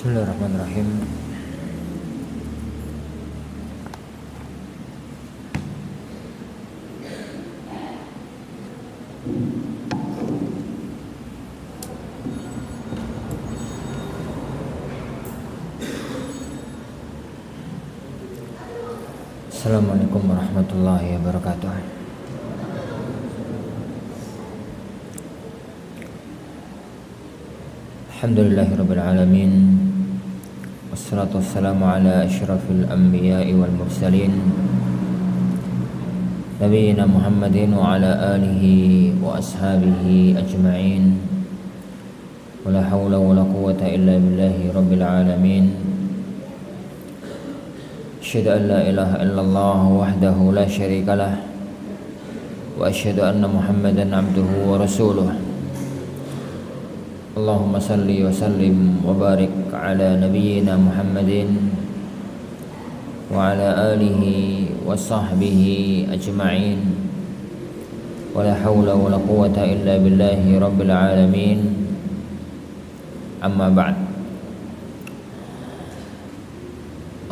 Bismillahirrahmanirrahim. Assalamualaikum warahmatullahi wabarakatuh. Alhamdulillahirabbil alamin. Wassalatu wassalamu ala asyrafil anbiya'i wal mursalin Nabiyyina Muhammadin wa ala alihi wa ashabihi ajma'in. Wala hawla wala quwwata illa billahi rabbil alamin. Asyhadu an la ilaha illallah wahdahu la syarikalah wa asyhadu anna Muhammadan abduhu wa rasuluh. Allahumma salli wa sallim wa barik ala nabiyyina Muhammadin wa ala alihi wa sahbihi ajma'in. Wala hawla wala quwwata illa billahi rabbil alamin. Amma ba'd.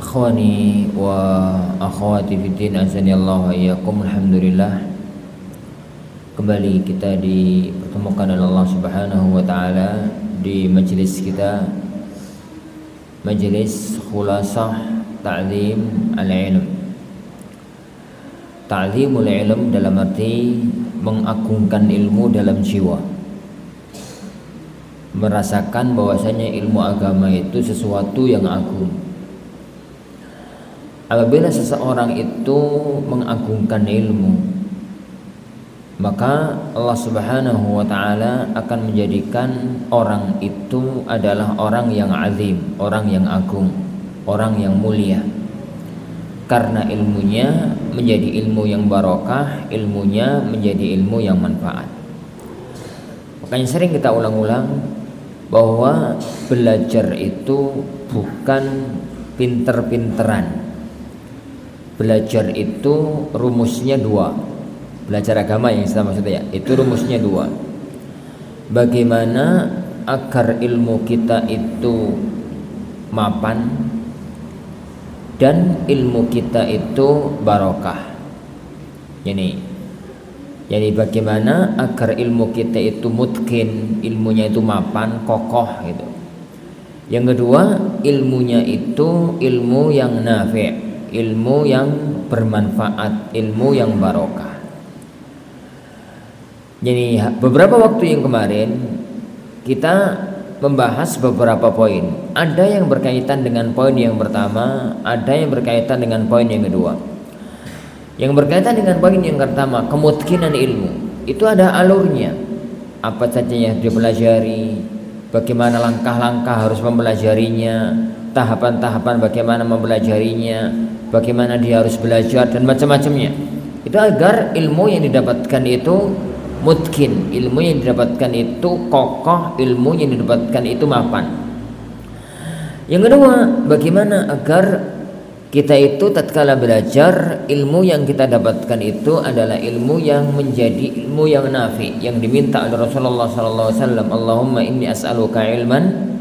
Akhwani wa akhwati fiddin, azani Allah wa iyyakum. Alhamdulillah, kembali kita dipertemukan oleh Allah Subhanahu wa taala di majelis kita, majelis khulasah ta'zim al-ilm. Ta'zimul ilm dalam arti mengagungkan ilmu dalam jiwa, merasakan bahwasanya ilmu agama itu sesuatu yang agung. Apabila seseorang itu mengagungkan ilmu, maka Allah Subhanahu wa taala akan menjadikan orang itu adalah orang yang azim, orang yang agung, orang yang mulia. Karena ilmunya menjadi ilmu yang barokah, ilmunya menjadi ilmu yang manfaat. Makanya sering kita ulang-ulang bahwa belajar itu bukan pinter-pinteran. Belajar itu rumusnya dua. Belajar agama yang saya maksudnya itu rumusnya dua. Bagaimana agar ilmu kita itu mapan dan ilmu kita itu barokah. Jadi bagaimana agar ilmu kita itu mutkin, ilmunya itu mapan, kokoh gitu. Yang kedua, ilmunya itu ilmu yang nafi', ilmu yang bermanfaat, ilmu yang barokah. Jadi beberapa waktu yang kemarin kita membahas beberapa poin. Ada yang berkaitan dengan poin yang pertama, ada yang berkaitan dengan poin yang kedua. Yang berkaitan dengan poin yang pertama, kemungkinan ilmu itu ada alurnya. Apa saja yang dipelajari, bagaimana langkah-langkah harus mempelajarinya, tahapan-tahapan bagaimana mempelajarinya, bagaimana dia harus belajar dan macam-macamnya. Itu agar ilmu yang didapatkan itu mutkin, ilmu yang didapatkan itu kokoh, ilmu yang didapatkan itu mapan. Yang kedua, bagaimana agar kita itu tatkala belajar, ilmu yang kita dapatkan itu adalah ilmu yang menjadi ilmu yang nafi, yang diminta oleh Rasulullah SAW. Allahumma inni as'aluka ilman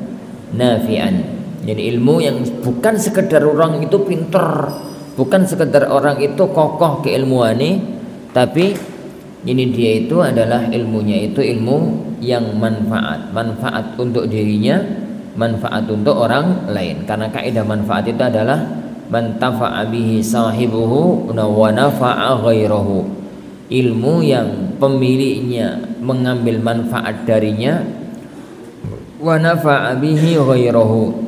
nafi'an. Jadi ilmu yang bukan sekedar orang itu pinter, bukan sekedar orang itu kokoh keilmuannya, tapi ini dia itu adalah ilmunya itu ilmu yang manfaat untuk dirinya, manfaat untuk orang lain. Karena kaidah manfaat itu adalah man tafa'a bihi sahibuhu wa nafa'a ghairahu. Ilmu yang pemiliknya mengambil manfaat darinya, wa nafa'a bihi ghairahu,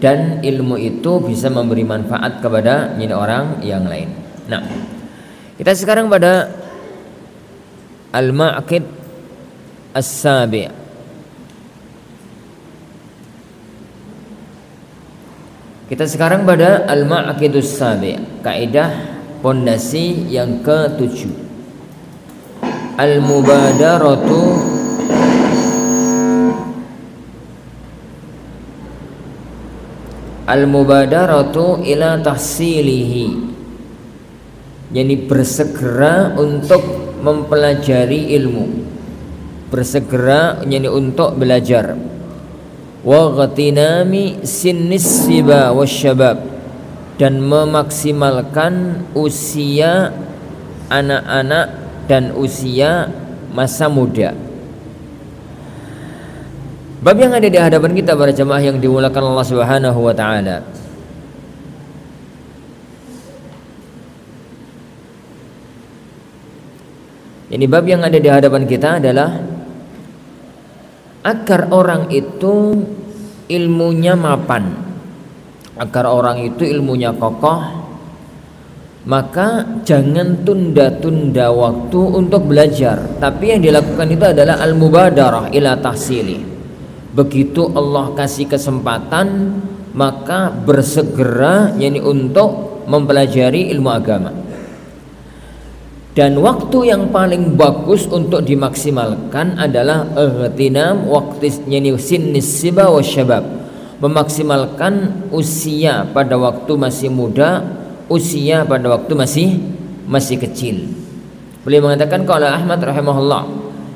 dan ilmu itu bisa memberi manfaat kepada orang yang lain. Nah, kita sekarang pada al-ma'qid as-sabi'. Kita sekarang pada al-ma'qid as-sabi', kaidah pondasi yang ke-7. Al-mubadaratu ila tahsilihi. Jadi bersegera untuk mempelajari ilmu, bersegera untuk belajar. wa ghatinami sinnis siba wasyabab, dan memaksimalkan usia anak-anak dan usia masa muda. Bab yang ada di hadapan kita para jemaah yang dimuliakan Allah Subhanahu wa taala, ini bab yang ada di hadapan kita adalah agar orang itu ilmunya mapan, agar orang itu ilmunya kokoh, maka jangan tunda-tunda waktu untuk belajar. Tapi yang dilakukan itu adalah al-mubadarah ila tahsili. Begitu Allah kasih kesempatan, maka bersegera untuk mempelajari ilmu agama. Dan waktu yang paling bagus untuk dimaksimalkan adalah ihtinam waqti sinnis siba wasyabab, memaksimalkan usia pada waktu masih muda, usia pada waktu masih kecil. Beliau mengatakan, qala Ahmad rahimahullah,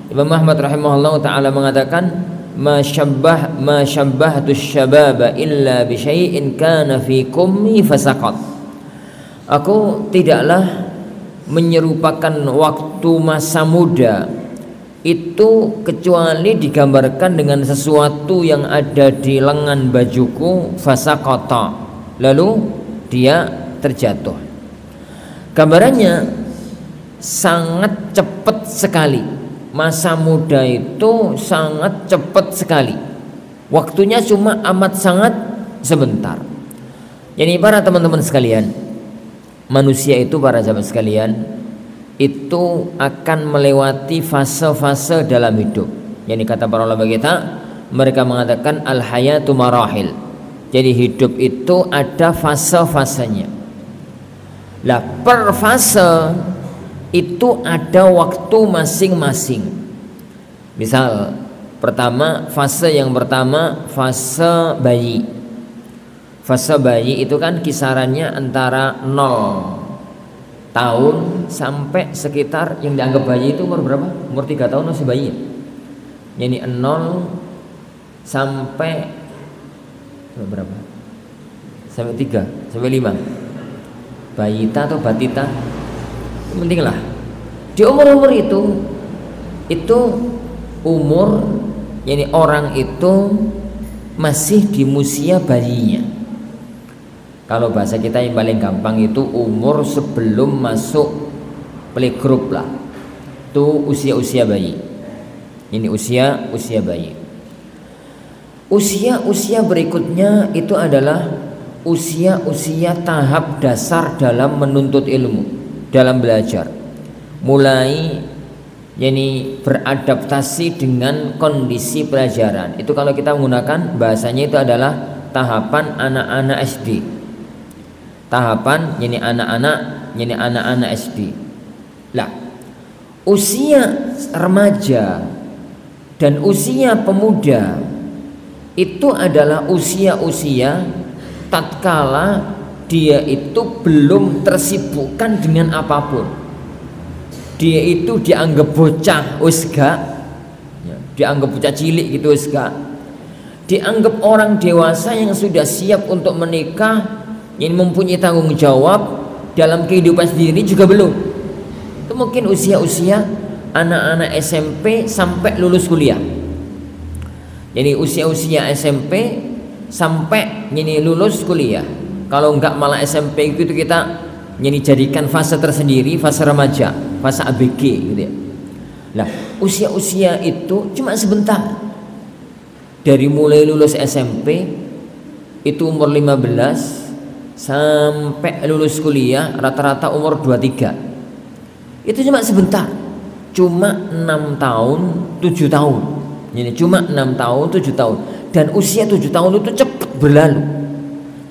Imam Ahmad rahimahullah taala mengatakan, ma syabbahtu syababa illa bi syai'in kana fi kummi fasaqat. Aku tidaklah menyerupakan waktu masa muda itu kecuali digambarkan dengan sesuatu yang ada di lengan bajuku, fasaqata, lalu dia terjatuh. Gambarannya sangat cepat sekali. Masa muda itu sangat cepat sekali. Waktunya cuma amat sangat sebentar. Jadi para teman-teman sekalian, manusia itu, para sahabat sekalian, itu akan melewati fase-fase dalam hidup. Jadi kata para ulama kita, mereka mengatakan al-hayatu marahil. Jadi hidup itu ada fase-fasenya. Lah per fase itu ada waktu masing-masing. Misal fase yang pertama fase bayi. Fase bayi itu kan kisarannya antara 0 tahun sampai sekitar, yang dianggap bayi itu umur berapa? Umur 3 tahun masih bayi. Jadi 0 sampai berapa? Sampai 3, sampai 5. Bayita atau batita? Pentinglah di umur-umur itu umur, yani orang itu masih di usia bayinya. Kalau bahasa kita yang paling gampang itu umur sebelum masuk playgroup lah, itu usia bayi. Ini usia bayi. Usia berikutnya itu adalah usia tahap dasar dalam menuntut ilmu, dalam belajar, mulai beradaptasi dengan kondisi pelajaran. Itu kalau kita menggunakan bahasanya itu adalah tahapan anak-anak SD. Tahapan anak-anak SD. Lah, usia remaja dan usia pemuda itu adalah usia-usia tatkala dia itu belum tersibukkan dengan apapun. Dia itu dianggap bocah usga, dianggap bocah cilik gitu usga, dianggap orang dewasa yang sudah siap untuk menikah, yang mempunyai tanggung jawab dalam kehidupan sendiri juga belum. Itu mungkin usia-usia anak-anak SMP sampai lulus kuliah. Jadi usia-usia SMP sampai lulus kuliah. Kalau enggak malah SMP itu kita jadikan fase tersendiri, fase remaja, fase ABG gitu ya. Nah, usia-usia itu cuma sebentar. Dari mulai lulus SMP itu umur 15 sampai lulus kuliah rata-rata umur 23. Itu cuma sebentar. Cuma 6 tahun, 7 tahun. Jadi cuma 6 tahun, 7 tahun. Dan usia 7 tahun itu cepat berlalu.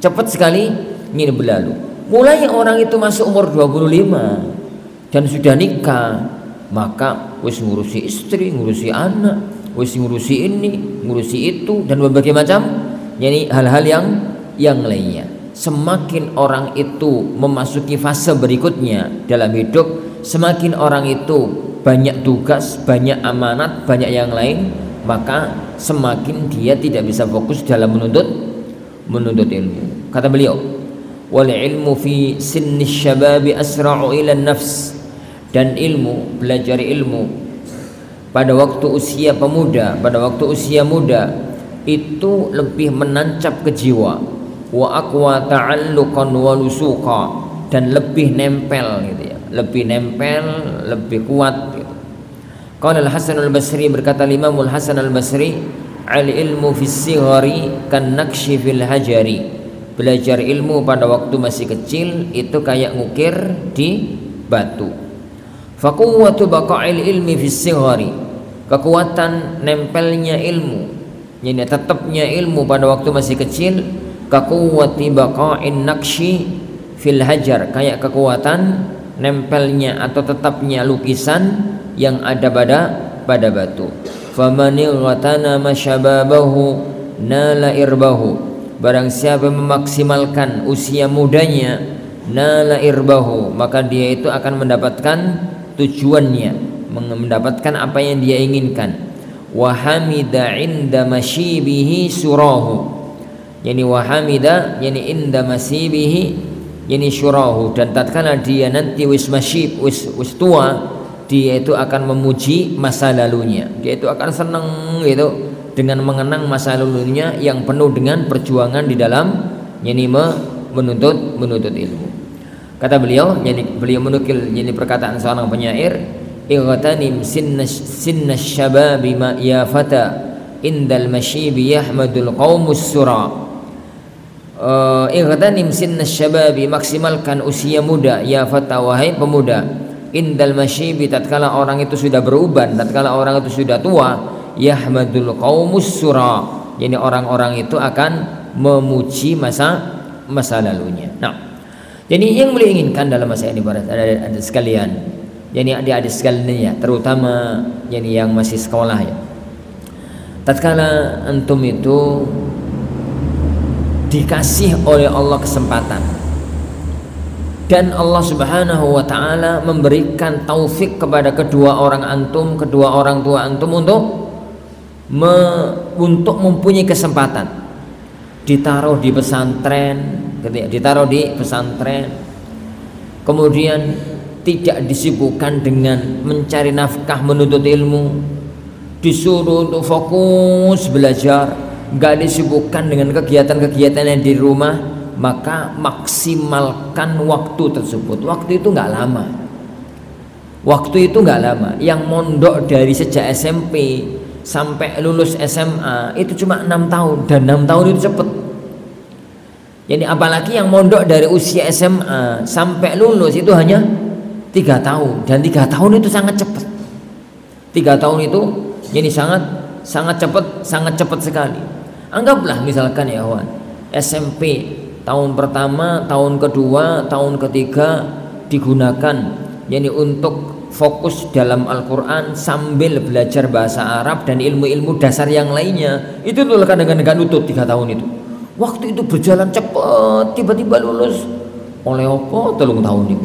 Cepat sekali berlalu. Mulai orang itu masuk umur 25 dan sudah nikah, maka wis ngurusi istri, ngurusi anak, wis ngurusi ini, ngurusi itu, dan berbagai macam hal-hal yang lainnya. Semakin orang itu memasuki fase berikutnya dalam hidup, semakin orang itu banyak tugas, banyak amanat, banyak yang lain, maka semakin dia tidak bisa fokus dalam menuntut ilmu. Kata beliau, wal ilmu fi sinni syababi asra'u ila nafs, dan ilmu, belajar ilmu pada waktu usia pemuda, pada waktu usia muda itu lebih menancap ke jiwa, wa aqwa ta'alluqan wa lusuqa, dan lebih nempel gitu ya, lebih nempel, lebih kuat gitu. Qala Al-Hasan Al-Basri, berkata Imam Al-Hasan Al-Basri, al-ilmu fis sighari kan naqshi fil hajari, belajar ilmu pada waktu masih kecil itu kayak ngukir di batu. Fa quwwatu baqa'il ilmi fis sighari, kekuatan nempelnya ilmu, yani tetapnya ilmu pada waktu masih kecil, ka quwwati baqa'in naqshi fil hajar, kayak kekuatan nempelnya atau tetapnya lukisan yang ada pada batu. Famani ghatana masyababahu nala irbahu, barang siapa memaksimalkan usia mudanya, nala irbahu, maka dia itu akan mendapatkan tujuannya, mendapatkan apa yang dia inginkan. Wa hamida inda masyibihi surahu, yani wa hamida yani inda masyibihi yani surahu, dan tatkala dia nanti wis masyib, wis tua, dia itu akan memuji masa lalunya, dia itu akan senang gitu dengan mengenang masa lalunya yang penuh dengan perjuangan di dalam yani menuntut ilmu. Kata beliau, yani beliau menukil yani perkataan seorang penyair, igtanim sinna syababi ma ya fata indal masyibi yahmadul qaumus sura. Igtanim sinna syababi, maksimalkan usia muda, ya fata wahai pemuda, indal masyibi, tatkala orang itu sudah beruban, tatkala orang itu sudah tua, yahmadul qaumus sura, yani orang-orang itu akan memuji masa lalunya. Nah, jadi yang beliau inginkan dalam masa ini para ada sekalian, yani adik-adik sekalian ya, terutama yani yang masih sekolah ya, tatkala antum itu dikasih oleh Allah kesempatan dan Allah Subhanahu wa ta'ala memberikan taufik kepada kedua orang tua antum untuk mempunyai kesempatan ditaruh di pesantren, kemudian tidak disibukkan dengan mencari nafkah menuntut ilmu, disuruh untuk fokus belajar, gak disibukkan dengan kegiatan-kegiatan yang di rumah, maka maksimalkan waktu tersebut. Waktu itu nggak lama. Yang mondok dari sejak SMP sampai lulus SMA itu cuma 6 tahun, dan 6 tahun itu cepet. Jadi apalagi yang mondok dari usia SMA sampai lulus itu hanya 3 tahun, dan 3 tahun itu sangat cepat. 3 tahun itu jadi sangat cepat sekali. Anggaplah misalkan ya kawan, SMP tahun pertama, tahun kedua, tahun ketiga digunakan yani untuk fokus dalam Al-Quran sambil belajar bahasa Arab dan ilmu-ilmu dasar yang lainnya. Itu tuh kadang-kadang nutut 3 tahun itu. Waktu itu berjalan cepat, tiba-tiba lulus. Oleh apa 3 tahun itu?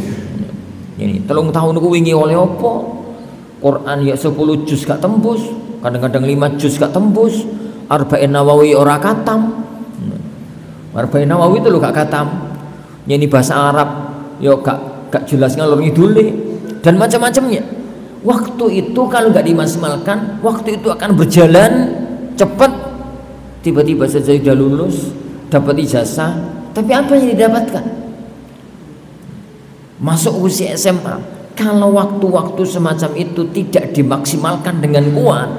Ini 3 tahun itu wingi oleh apa? Quran ya 10 juz gak tembus, kadang-kadang 5 juz gak tembus. Arba'in Nawawi ora katam. Arba'in Nawawi itu lo gak katam. Yani bahasa Arab yo gak jelas ngalor ngidule dan macam-macamnya. Waktu itu kalau gak dimaksimalkan, waktu itu akan berjalan cepat. Tiba-tiba saja sudah lulus, dapat ijazah, tapi apa yang didapatkan? Masuk usia SMA. Kalau waktu-waktu semacam itu tidak dimaksimalkan dengan kuat,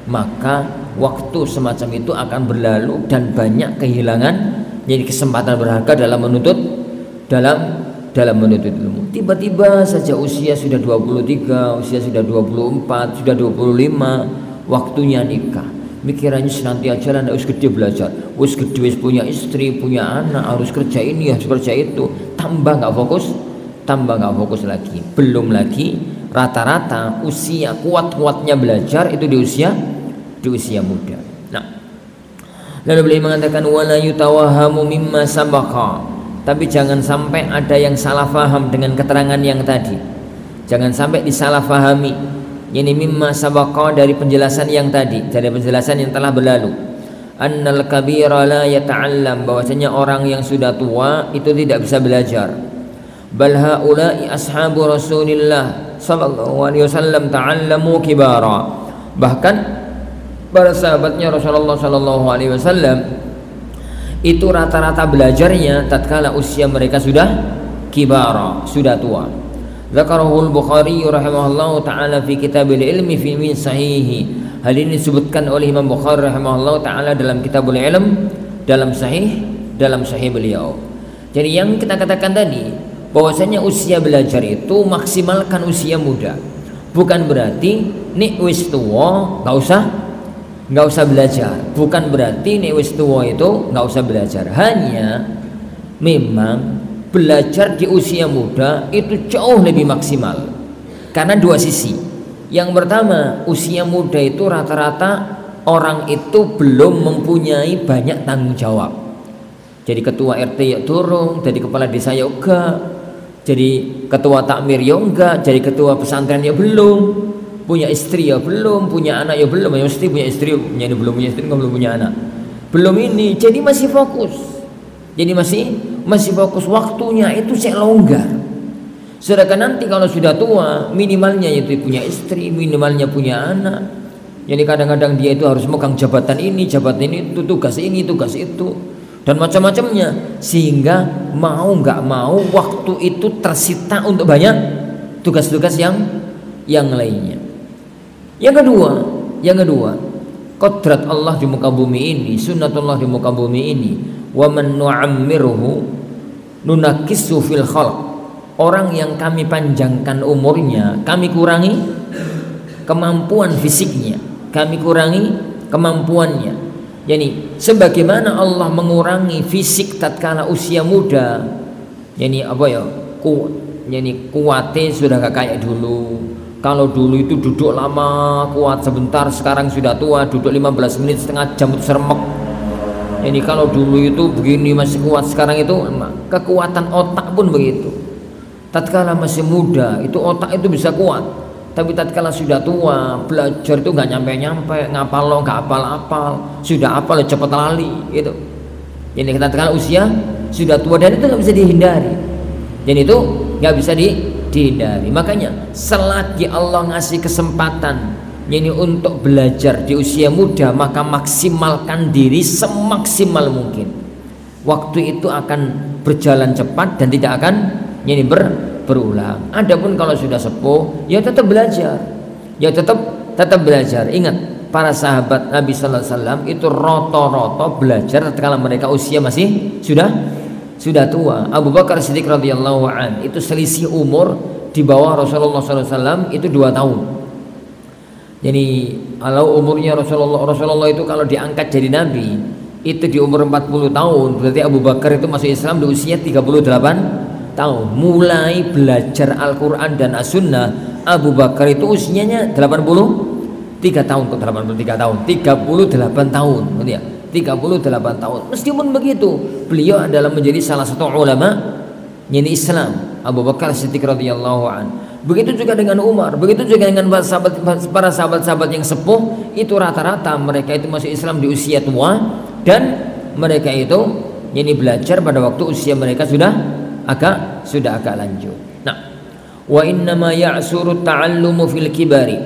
maka waktu semacam itu akan berlalu dan banyak kehilangan jadi kesempatan berharga dalam menuntut ilmu. Tiba-tiba saja usia sudah 23, usia sudah 24, sudah 25, waktunya nikah. Mikirannya senantiasa jalan, harus gede belajar, harus gede, harus punya istri, punya anak, harus kerja ini, harus kerja itu. Tambah nggak fokus lagi. Belum lagi rata-rata usia kuatnya belajar itu di usia muda. Nah, lalu beliau mengatakan wala yutawahamu mimma sabaqa, tapi jangan sampai ada yang salah faham dengan keterangan yang tadi. Jangan sampai disalah fahami. ini mimma sabaqa, dari penjelasan yang tadi, dari penjelasan yang telah berlalu, annal kabira la yata'allam, bahwasanya orang yang sudah tua itu tidak bisa belajar. Bal haula'i ashabu Rasulillah sallallahu alaihi wasallam ta'allamu kibara, bahkan para sahabatnya Rasulullah sallallahu alaihi wasallam itu rata-rata belajarnya tatkala usia mereka sudah kibara, sudah tua. Zakarahul Bukhari rahimahullahu taala fi kitabil ilmi fi min sahihi. Hal ini disebutkan oleh Imam Bukhari rahimahullahu taala dalam kitabul ilm, dalam sahih beliau. Jadi yang kita katakan tadi, bahwasanya usia belajar itu maksimalkan usia muda. Bukan berarti nek wis tuwa nggak usah belajar. Bukan berarti nek wis tuwa itu nggak usah belajar. Hanya memang belajar di usia muda itu jauh lebih maksimal karena dua sisi. Yang pertama, usia muda itu rata-rata orang itu belum mempunyai banyak tanggung jawab. Jadi ketua RT ya turun, jadi kepala desa ya enggak, jadi ketua takmir ya enggak, jadi ketua pesantren ya belum, punya istri ya belum, punya anak ya belum. Ya mesti punya istri, belum punya istri, belum punya anak, belum ini. Jadi masih fokus. Jadi masih fokus, waktunya itu saya longgar. Sedangkan nanti kalau sudah tua, minimalnya itu punya istri, minimalnya punya anak. Jadi kadang-kadang dia itu harus megang jabatan ini, tugas ini, tugas itu, dan macam-macamnya, sehingga mau nggak mau waktu itu tersita untuk banyak tugas-tugas yang lainnya. Yang kedua, kodrat Allah di muka bumi ini, sunnatullah di muka bumi ini. Wa man nu'ammirhu nunakkisu fil khalq, orang yang kami panjangkan umurnya, kami kurangi kemampuan fisiknya, kami kurangi kemampuannya. Yani sebagaimana Allah mengurangi fisik tatkala usia muda, yani apa ya, kuatnya sudah gak kayak dulu. Kalau dulu itu duduk lama kuat sebentar, sekarang sudah tua duduk 15 menit setengah jam itu serempak. Jadi kalau dulu itu begini masih kuat, sekarang itu kekuatan otak pun begitu. Tatkala masih muda itu otak itu bisa kuat, tapi tatkala sudah tua belajar itu nggak nyampe, ngapal lo nggak apal, sudah apal cepat lali gitu. Jadi tatkala usia sudah tua, dan itu nggak bisa dihindari. Dan itu nggak bisa dihindari. Makanya selagi Allah ngasih kesempatan ini untuk belajar di usia muda, maka maksimalkan diri semaksimal mungkin. Waktu itu akan berjalan cepat dan tidak akan berulang. Adapun kalau sudah sepuh, ya tetap belajar, ya tetap belajar. Ingat, para sahabat Nabi Sallallahu Alaihi Wasallam itu roto-roto belajar tatkala mereka usia masih sudah tua. Abu Bakar Siddiq radhiyallahu an itu selisih umur di bawah Rasulullah Sallallahu Alaihi Wasallam itu 2 tahun. Jadi kalau umurnya Rasulullah itu kalau diangkat jadi nabi itu di umur 40 tahun, berarti Abu Bakar itu masuk Islam di usia 38 tahun. Mulai belajar Al-Quran dan As-Sunnah, Abu Bakar itu usianya 83 tahun ke 83 tahun, 38 tahun, ya, 38 tahun. Meskipun begitu, beliau adalah menjadi salah satu ulama ini Islam, Abu Bakar Siddiq radhiyallahu an. Begitu juga dengan Umar, begitu juga dengan para sahabat-sahabat yang sepuh, itu rata-rata mereka itu masuk Islam di usia tua, dan mereka itu ini belajar pada waktu usia mereka sudah agak lanjut. Nah, wa innama ya'suru ta'allumu fil kibari.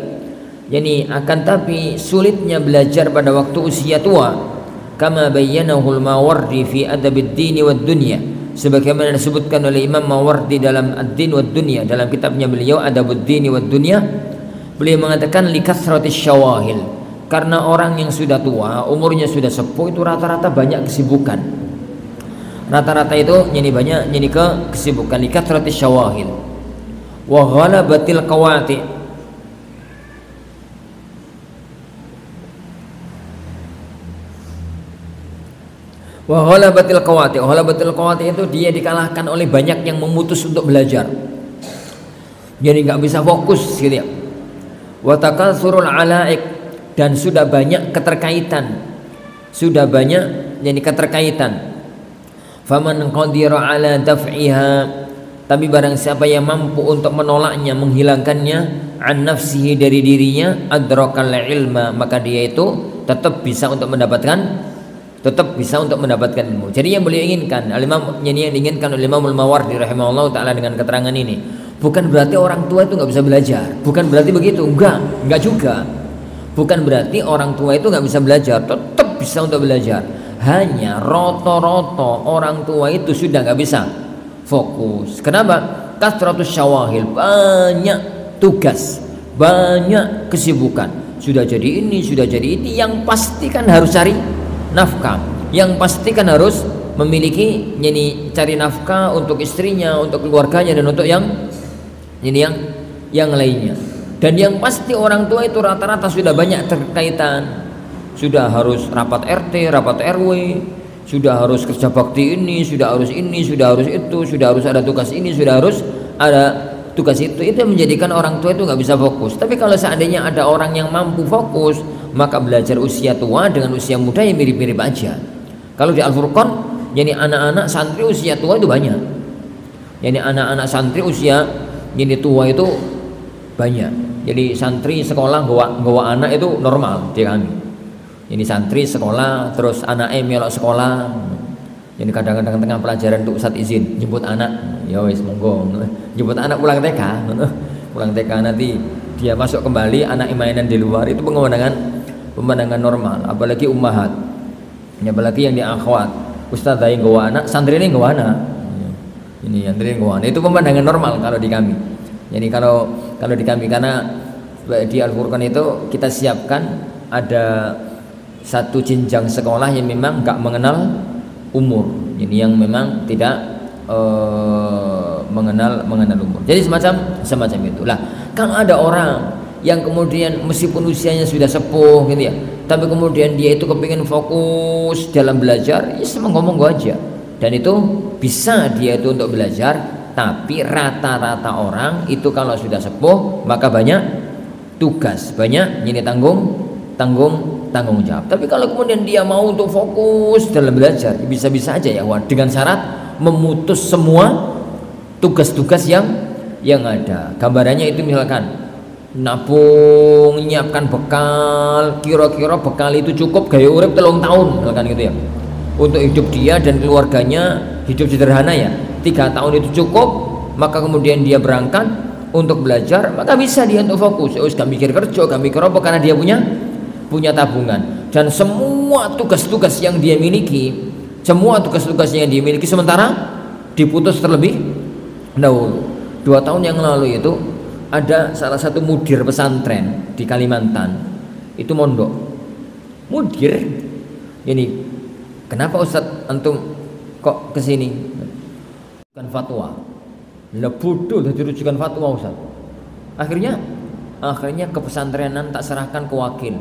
Yani akan tapi sulitnya belajar pada waktu usia tua, kama bayyanahu al-Mawardi fi Adabid Din wad Dunya, sebagaimana disebutkan oleh Imam Mawardi dalam Ad-Din wad Dunya, dalam kitabnya beliau Adabud Din wad Dunya. Beliau mengatakan likasratis syawahil, karena orang yang sudah tua, umurnya sudah sepuh itu rata-rata banyak kesibukan. Rata-rata itu banyak kesibukan. Likasratis syawahil wa ghalabatil qawati, wa ghalabatil qawati. Ghalabatil qawati itu dia dikalahkan oleh banyak yang memutus untuk belajar, jadi nggak bisa fokus gitu ya. Wa takatsurul alaik, dan sudah banyak keterkaitan, faman qadira ala daf'iha, tapi barang siapa yang mampu untuk menolaknya, menghilangkannya, an nafsihi dari dirinya, adrakal ilma, maka dia itu tetap bisa untuk mendapatkan ilmu. Jadi yang beliau inginkan, al-Imam yang diinginkan oleh Imam Al-Mawardi rahimahullah taala dengan keterangan ini, bukan berarti orang tua itu nggak bisa belajar, bukan berarti begitu, enggak juga. Bukan berarti orang tua itu nggak bisa belajar, tetap bisa untuk belajar. Hanya roto-roto orang tua itu sudah nggak bisa fokus. Kenapa? Kasratus syawahil, banyak tugas, banyak kesibukan. Sudah jadi ini, sudah jadi ini, yang pasti kan harus cari nafkah, yang pasti kan harus memiliki, cari nafkah untuk istrinya, untuk keluarganya, dan untuk yang lainnya. Dan yang pasti orang tua itu rata-rata sudah banyak terkaitan, sudah harus rapat RT, rapat RW, sudah harus kerja bakti ini, sudah harus itu, sudah harus ada tugas ini, sudah harus ada tugas itu yang menjadikan orang tua itu nggak bisa fokus. Tapi kalau seandainya ada orang yang mampu fokus, maka belajar usia tua dengan usia muda yang mirip-mirip aja. Kalau di Al-Furqan, jadi anak-anak santri usia tua itu banyak. Jadi anak-anak santri usia tua itu banyak. Jadi santri sekolah bawa anak itu normal di kami. Jadi santri sekolah terus anaknya melok sekolah. Jadi kadang-kadang tengah pelajaran tuh Ustaz izin jemput anak, ya wis monggo. Jemput anak pulang TK, pulang TK nanti dia masuk kembali, anak mainan di luar, itu pemandangan normal. Apalagi ummahat, apalagi yang di akhwat, ustadzah yang gawa anak, santri ini gawa anak, ini santri yang gawa anak, itu pemandangan normal kalau di kami. Jadi kalau di kami, karena di Al-Furqan itu kita siapkan ada satu jenjang sekolah yang memang nggak mengenal umur, ini yang memang tidak mengenal umur. Jadi semacam itulah. Kalau ada orang yang kemudian meskipun usianya sudah sepuh gitu ya, tapi kemudian dia itu kepingin fokus dalam belajar, ya ngomong aja, dan itu bisa dia itu untuk belajar. Tapi rata-rata orang itu kalau sudah sepuh maka banyak tugas, banyak ini tanggung jawab. Tapi kalau kemudian dia mau untuk fokus dalam belajar, bisa-bisa aja ya, dengan syarat memutus semua tugas-tugas yang ada. Gambarannya itu misalkan nabung, menyiapkan bekal, kira-kira bekal itu cukup gaya urip 3 tahun misalkan gitu ya, untuk hidup dia dan keluarganya, hidup sederhana ya, 3 tahun itu cukup. Maka kemudian dia berangkat untuk belajar, maka bisa dia untuk fokus. Gak mikir kerja, gak mikir apa, karena dia punya tabungan. Dan semua tugas-tugas yang dia miliki, sementara diputus terlebih dahulu. 2 tahun yang lalu itu ada salah satu mudir pesantren di Kalimantan, itu mondok. Mudir ini, kenapa Ustadz antum kok kesini? Bukan fatwa, bodoh jadi rujukan fatwa Ustaz. Akhirnya ke pesantrenan tak serahkan ke wakil,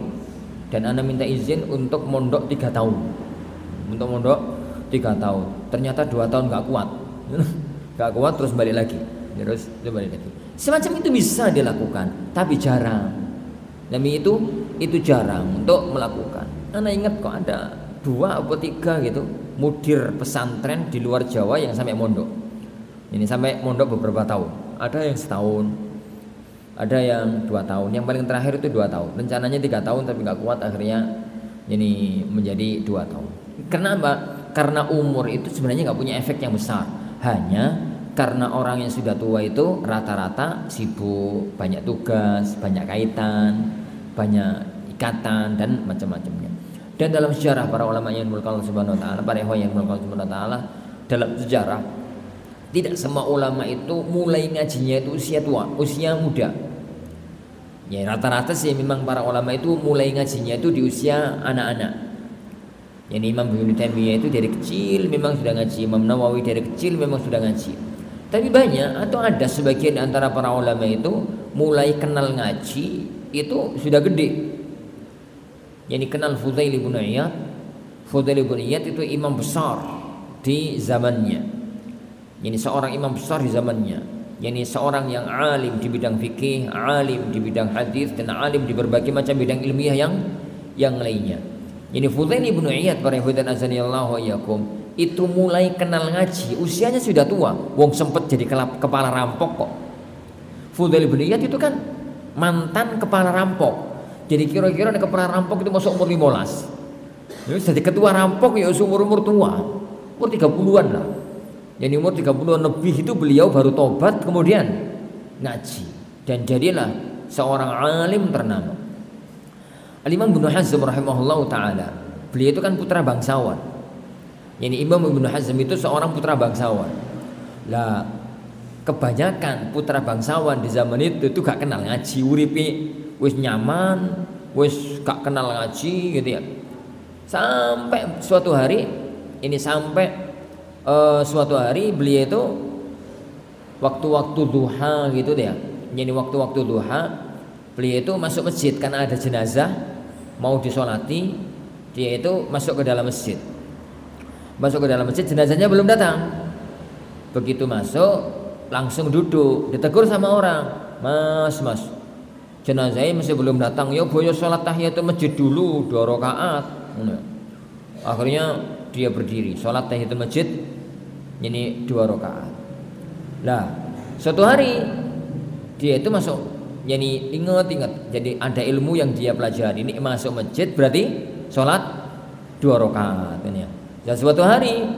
dan ana minta izin untuk mondok 3 tahun. Ternyata 2 tahun nggak kuat, terus balik lagi. Semacam itu bisa dilakukan, tapi jarang. Demi itu jarang untuk melakukan. Ana ingat kok ada 2 atau 3 gitu mudir pesantren di luar Jawa yang sampai mondok. Ini sampai mondok beberapa tahun. Ada yang setahun, ada yang 2 tahun. Yang paling terakhir itu 2 tahun. Rencananya 3 tahun tapi nggak kuat, akhirnya ini menjadi 2 tahun. Kenapa? Karena umur itu sebenarnya nggak punya efek yang besar. Hanya karena orang yang sudah tua itu rata-rata sibuk, banyak tugas, banyak kaitan, banyak ikatan dan macam-macamnya. Dan dalam sejarah para ulama yang dimulakan Allah Subhanahu wa taala, para ikhwan yang dimulakan Allah Subhanahu wa taala, dalam sejarah tidak semua ulama itu mulai ngajinya itu usia tua, usia muda. Ya rata-rata sih memang para ulama itu mulai ngajinya itu di usia anak-anak. Yani Imam Ibnu Taimiyah itu dari kecil memang sudah ngaji, Imam Nawawi dari kecil memang sudah ngaji. Tapi banyak atau ada sebagian di antara para ulama itu mulai kenal ngaji itu sudah gede. Yani kenal Fudail bin Iyad. Fudail bin Iyad itu imam besar di zamannya. Yani seorang imam besar di zamannya. Yani seorang yang alim di bidang fikih, alim di bidang hadis, dan alim di berbagai macam bidang ilmiah yang lainnya. Yani Fudail bin Iyad para hadirin azanillahu wa iyyakum itu mulai kenal ngaji usianya sudah tua. Wong sempet jadi kepala rampok kok. Fudail bin Iyad itu kan mantan kepala rampok. Jadi kira-kira kepala rampok itu masuk umur 15. Jadi ketua rampok ya umur tua, umur 30-an lah. Jadi umur 30-an lebih itu beliau baru tobat kemudian ngaji dan jadilah seorang alim ternama. Al-Imam Ibnu Hazm rahimahullahu taala, beliau itu kan putra bangsawan. Jadi Imam Ibnu Hazm itu seorang putra bangsawan. Lah kebanyakan putra bangsawan di zaman itu gak kenal ngaji, uripe wis nyaman, wis gak kenal ngaji gitu ya. Sampai suatu hari suatu hari beliau itu waktu-waktu duha gitu deh. Jadi waktu-waktu duha beliau itu masuk masjid karena ada jenazah mau disolati, dia itu masuk ke dalam masjid. Masuk ke dalam masjid, jenazahnya belum datang. Begitu masuk langsung duduk, ditegur sama orang, mas, jenazahnya masih belum datang, ya boyo sholat tahiyatul masjid dulu 2 rakaat. Akhirnya dia berdiri, sholat tahiyatul masjid ini 2 rakaat. Lah suatu hari dia itu masuk, jadi ingat, jadi ada ilmu yang dia pelajari. Ini masuk masjid berarti sholat 2 rakaat ini ya. Dan suatu hari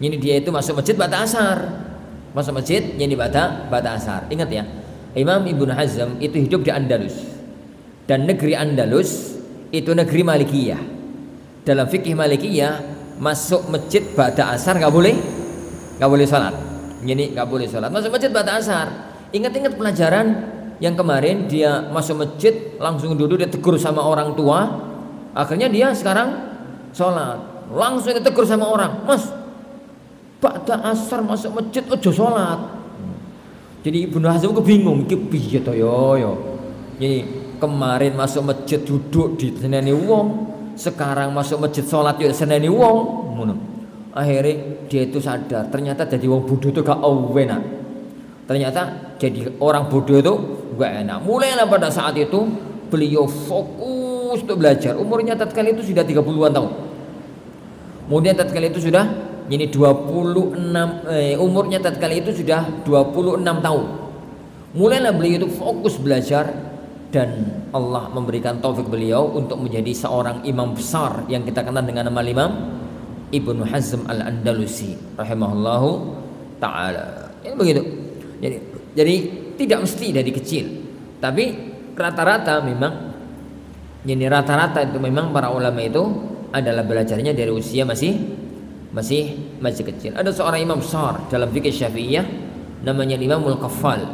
ini dia itu masuk masjid ba'da asar. Masuk masjid ini ba'da asar. Ingat ya, Imam Ibnu Hazm itu hidup di Andalus. Dan negeri Andalus itu negeri Malikiyah. Dalam fikih Malikiyah masuk masjid ba'da asar nggak boleh sholat. Ini nggak boleh sholat. Masuk masjid ba'da asar. Ingat-ingat pelajaran yang kemarin, dia masuk masjid langsung duduk, dia tegur sama orang tua. Akhirnya dia sekarang sholat, langsung ditegur sama orang, mas ba'da asar masuk masjid ojo sholat. Jadi Ibnu Hazm kebingung, iki piye to yo. Jadi kemarin masuk masjid duduk di seneni wong, sekarang masuk masjid sholat yo seneni wong. Akhirnya dia itu sadar, ternyata jadi wong bodoh itu gak enak. Ternyata jadi orang bodoh itu gak enak. Mulailah pada saat itu beliau fokus untuk belajar. Umurnya tatkala itu sudah 30-an tahun. Kemudian tatkala itu sudah ini 26 umurnya tatkala itu sudah 26 tahun. Mulailah beliau itu fokus belajar dan Allah memberikan taufik beliau untuk menjadi seorang imam besar yang kita kenal dengan nama Imam Ibnu Hazm Al-Andalusi rahimahullahu taala. Ini begitu. Jadi tidak mesti dari kecil, tapi rata-rata memang itu memang para ulama itu adalah belajarnya dari usia masih kecil. Ada seorang imam besar dalam fikih Syafi'iyah namanya Imam Al-Qaffal.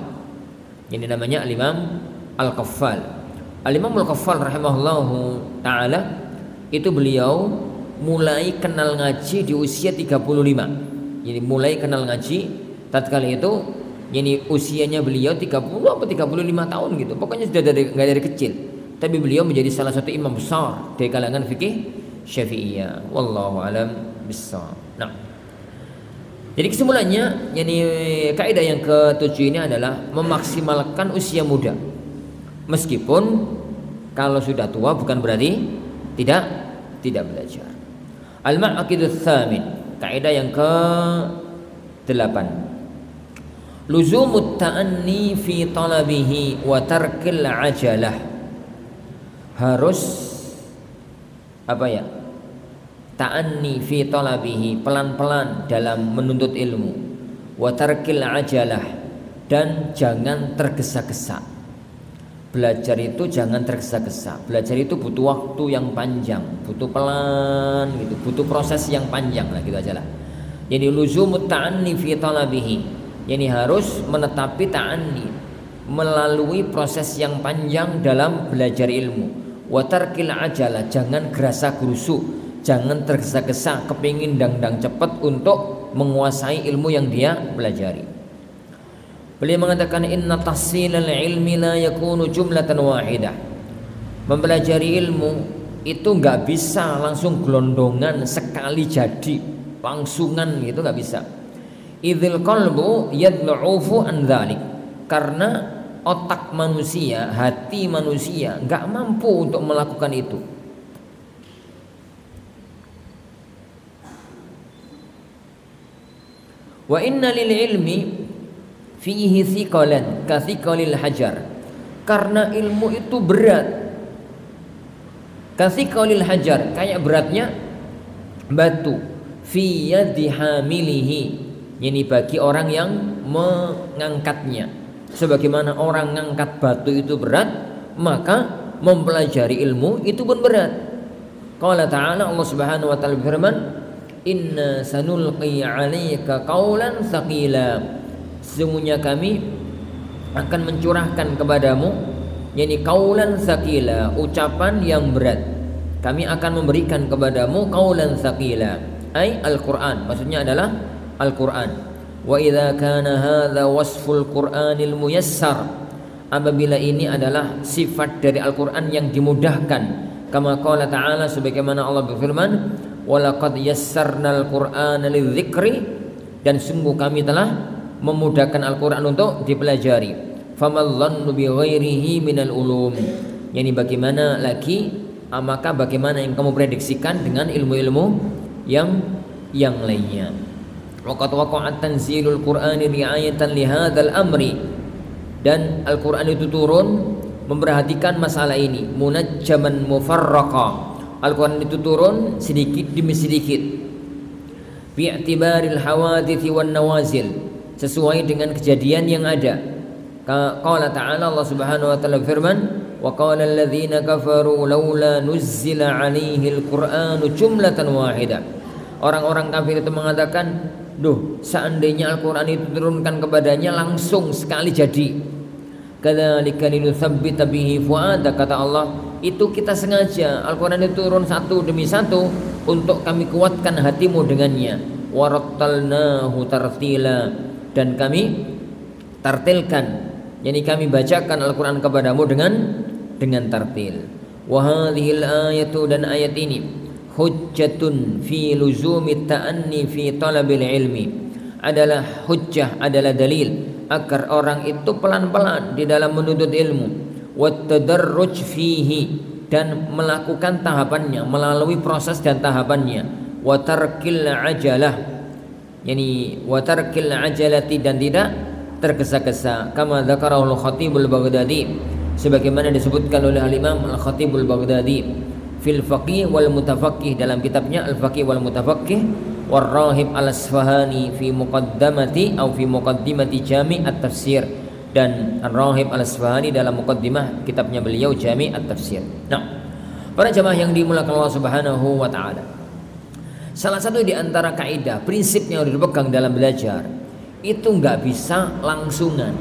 Ini namanya Imam Al-Qaffal. Al-Imam Al-Qaffal rahimahullahu taala itu beliau mulai kenal ngaji di usia 35. Jadi mulai kenal ngaji tatkala itu ini usianya beliau 30 atau 35 tahun gitu. Pokoknya sudah dari kecil. Tapi beliau menjadi salah satu imam besar dari kalangan fikih Syafi'iyah. Wallahu alam bissawab. Nah, jadi kesimpulannya, yani kaidah yang ke-7 ini adalah memaksimalkan usia muda. Meskipun kalau sudah tua bukan berarti tidak belajar. Al-ma'aqidus tsamin, kaidah yang ke-8. Luzumut ta'anni fi talabihi wa tarkil ajalah. Harus ta'anni fi talabihi, pelan-pelan dalam menuntut ilmu, wa tarkil ajalah, dan jangan tergesa-gesa. Belajar itu jangan tergesa-gesa. Belajar itu butuh waktu yang panjang, butuh pelan gitu, butuh proses yang panjang lah gitu aja lah. Jadi luzumut ta'anni fi talabihi, yani harus menetapi ta'anni, melalui proses yang panjang dalam belajar ilmu. Wa tarkil ajalah, jangan gerasa-gerusu, jangan tergesa-gesa kepingin dang-dang cepat untuk menguasai ilmu yang dia pelajari. Beliau mengatakan inna tahsilal ilmi la yakunu jumlatan wahidah. Mempelajari ilmu itu enggak bisa langsung gelondongan sekali jadi langsungan gitu, enggak bisa. Idzil qalbu yadlu'ufu an dzalik, karena otak manusia, hati manusia enggak mampu untuk melakukan itu. Wa inna lil ilmi fihi thiqalan ka thiqalil hajar. karena ilmu itu berat. Kathiqalil hajar, kayak beratnya batu, fi yadi hamilihi, ini bagi orang yang mengangkatnya. Sebagaimana orang ngangkat batu itu berat, maka mempelajari ilmu itu pun berat. Qala ta'ala, Allah Subhanahu wa ta'ala berfirman, inna sanulqi 'alaika qawlan tsaqila, sesungguhnya kami akan mencurahkan kepadamu, yakni qaulan tsaqila, ucapan yang berat. Kami akan memberikan kepadamu qaulan tsaqila, ai Al-Qur'an, maksudnya adalah Al-Qur'an. Wa idza kana hadza wasful Qur'anil muyassar, apabila ini adalah sifat dari Al-Qur'an yang dimudahkan, kama qala ta'ala, sebagaimana Allah berfirman, wa laqad yassarnal Qur'ana lidzikri, dan sungguh kami telah memudahkan Al-Qur'an untuk dipelajari. Famal dhannu bi ghairihi minal ulum, yani bagaimana lagi, maka bagaimana yang kamu prediksikan dengan ilmu-ilmu yang lainnya. Waqad waqa'at tanzilul Qur'ani ri'ayatan li hadzal amri, dan Al-Qur'an itu turun memperhatikan masalah ini, munajjaman mufarraqa, Al-Qur'an itu turun sedikit demi sedikit, bi'tibaril hawadits wan nawazil, sesuai dengan kejadian yang ada. Qala ta'ala, Allah Subhanahu wa ta'ala firman, wa qala alladziina kafaru laula nuzzila 'alaihil qur'anu jumlatan wahidah. Orang-orang kafir itu mengatakan, duh, seandainya Al-Qur'an itu turunkan kepadanya langsung sekali jadi. Kadzalika linutsabbita bihi fuada, kata Allah, itu kita sengaja Al-Qur'an itu turun satu demi satu untuk kami kuatkan hatimu dengannya. Warattalnahu tartila, dan kami tartilkan, yakni kami bacakan Al-Qur'an kepadamu dengan tartil. Wa hadhil ayatu, dan ayat ini, hujjatun fi luzumi ta'anni fi talabil ilmi, adalah hujjah, adalah dalil agar orang itu pelan-pelan di dalam menuntut ilmu, wat tadarruj fihi, dan melakukan tahapannya, melalui proses dan tahapannya, wa tarkil ajalah, yani wa tarkil ajalati, dan tidak tergesa-gesa, kama dzakarahul Khatibul Baghdadi, sebagaimana disebutkan oleh Al-Imam Al-Khatibul Baghdadi fil Faqih wal Mutafaqqih, dalam kitabnya Al-Faqih wal Mutafaqqih, war Rahib Al-Asfahani fi muqaddamati atau fi muqaddimati Jami' At-Tafsir, dan Ar-Rahib Al-Asfahani dalam muqaddimah kitabnya beliau Jami' At-Tafsir. Nah, para jamaah yang dimuliakan Allah Subhanahu wa taala, salah satu di antara kaidah prinsip yang harus dipegang dalam belajar itu nggak bisa langsungan,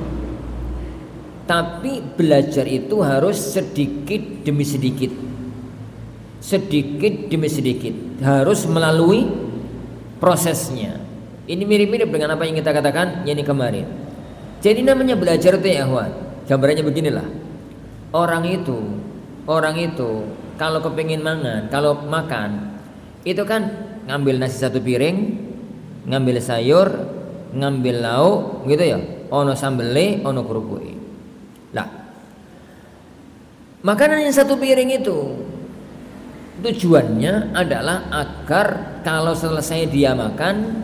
tapi belajar itu harus sedikit demi sedikit, sedikit demi sedikit, harus melalui prosesnya. Ini mirip-mirip dengan apa yang kita katakan yakni kemarin. Jadi namanya belajar itu ya ikhwan, gambarannya beginilah. Orang itu kalau kepingin mangan, kalau makan itu kan ngambil nasi satu piring, ngambil sayur, ngambil lauk gitu ya, ono sambele, ono kerupuk. Lah, makanan yang satu piring itu tujuannya adalah agar kalau selesai dia makan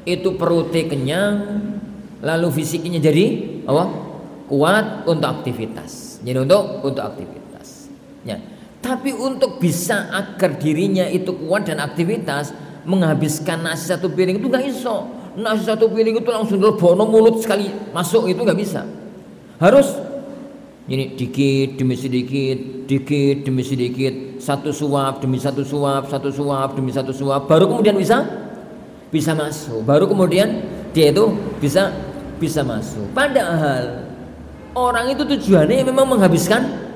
itu perutnya kenyang, lalu fisiknya jadi apa? Kuat untuk aktivitas. Jadi untuk aktivitas. Ya. Tapi untuk bisa agar dirinya itu kuat dan aktivitas, menghabiskan nasi satu piring itu nggak iso. Nasi satu piring itu langsung dilebono mulut sekali masuk, itu nggak bisa. Harus ini dikit demi sedikit, dikit demi sedikit, satu suap demi satu suap, satu suap demi satu suap, baru kemudian bisa masuk, baru kemudian dia itu bisa masuk. Padahal orang itu tujuannya memang menghabiskan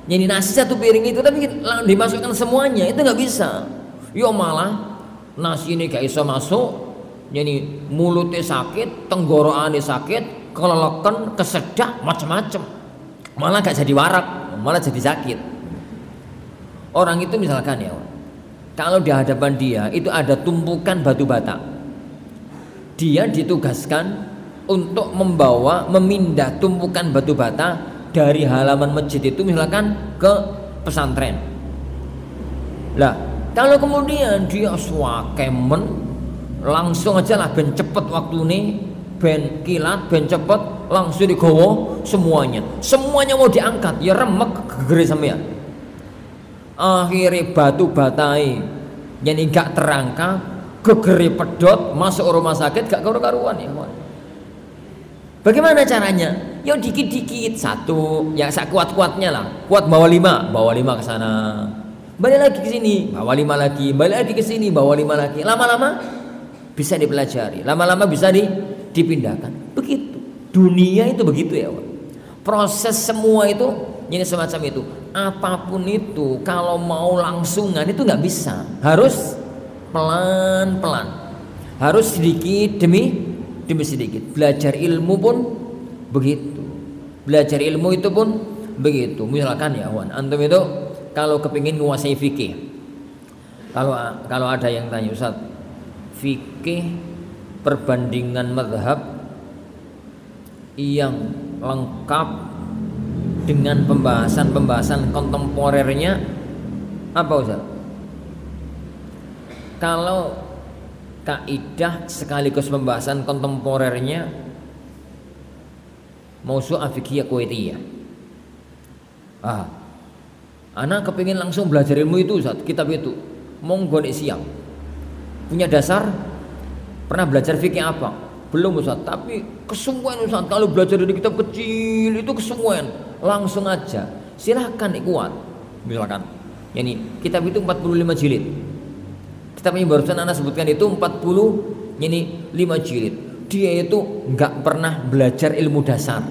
ini nasi satu piring itu, tapi dimasukkan semuanya itu nggak bisa. Yo malah nasi ini gak bisa masuk, jadi mulutnya sakit, tenggorokannya sakit, keleleken, kesedak, macam-macam. Malah gak jadi warak, malah jadi sakit. Orang itu misalkan ya, kalau di hadapan dia itu ada tumpukan batu bata, dia ditugaskan untuk memindah tumpukan batu bata dari halaman masjid itu misalkan ke pesantren. Lah, kalau kemudian dia swakemen, langsung aja lah ben cepet waktu ini, ben kilat, ben cepet, langsung digowo semuanya mau diangkat ya remek gegere sampean. Akhirnya batu batai yang gak terangkat gegere pedot masuk rumah sakit gak karu-karuan ya. Bagaimana caranya? Ya dikit-dikit satu, ya sekuat-kuatnya lah. Kuat bawa 5 ke sana. Balik lagi ke sini, bawa 5 lagi. Balik lagi ke sini, bawa 5 lagi. Lama-lama bisa dipelajari, lama-lama bisa dipindahkan. Begitu. Dunia itu begitu ya, Pak. Proses semua itu ini semacam itu. Apapun itu kalau mau langsungan itu nggak bisa. Harus pelan-pelan. Harus sedikit demi sedikit. Belajar ilmu pun begitu. Belajar ilmu itu pun begitu. Misalkan ya Wan, antum itu kalau kepingin menguasai fikih, kalau ada yang tanya, Ustaz, fikih perbandingan mazhab yang lengkap dengan pembahasan kontemporernya apa, Ustaz? Kalau kaidah sekaligus pembahasan kontemporernya Mausu'ah Fiqhiyah Kuwaitiyah. Anak kepingin langsung belajar ilmu itu, Ustaz, kitab itu. Monggo nek siap. Punya dasar? Pernah belajar fikih apa? Belum, Ustaz, tapi kesemuan, Ustaz, kalau belajar dari kitab kecil itu kesemuan. Langsung aja. Silahkan kuat. Misalkan, yani kitab itu 45 jilid. Kitab yang barusan Anda sebutkan itu 45 jilid. Dia itu nggak pernah belajar ilmu dasar,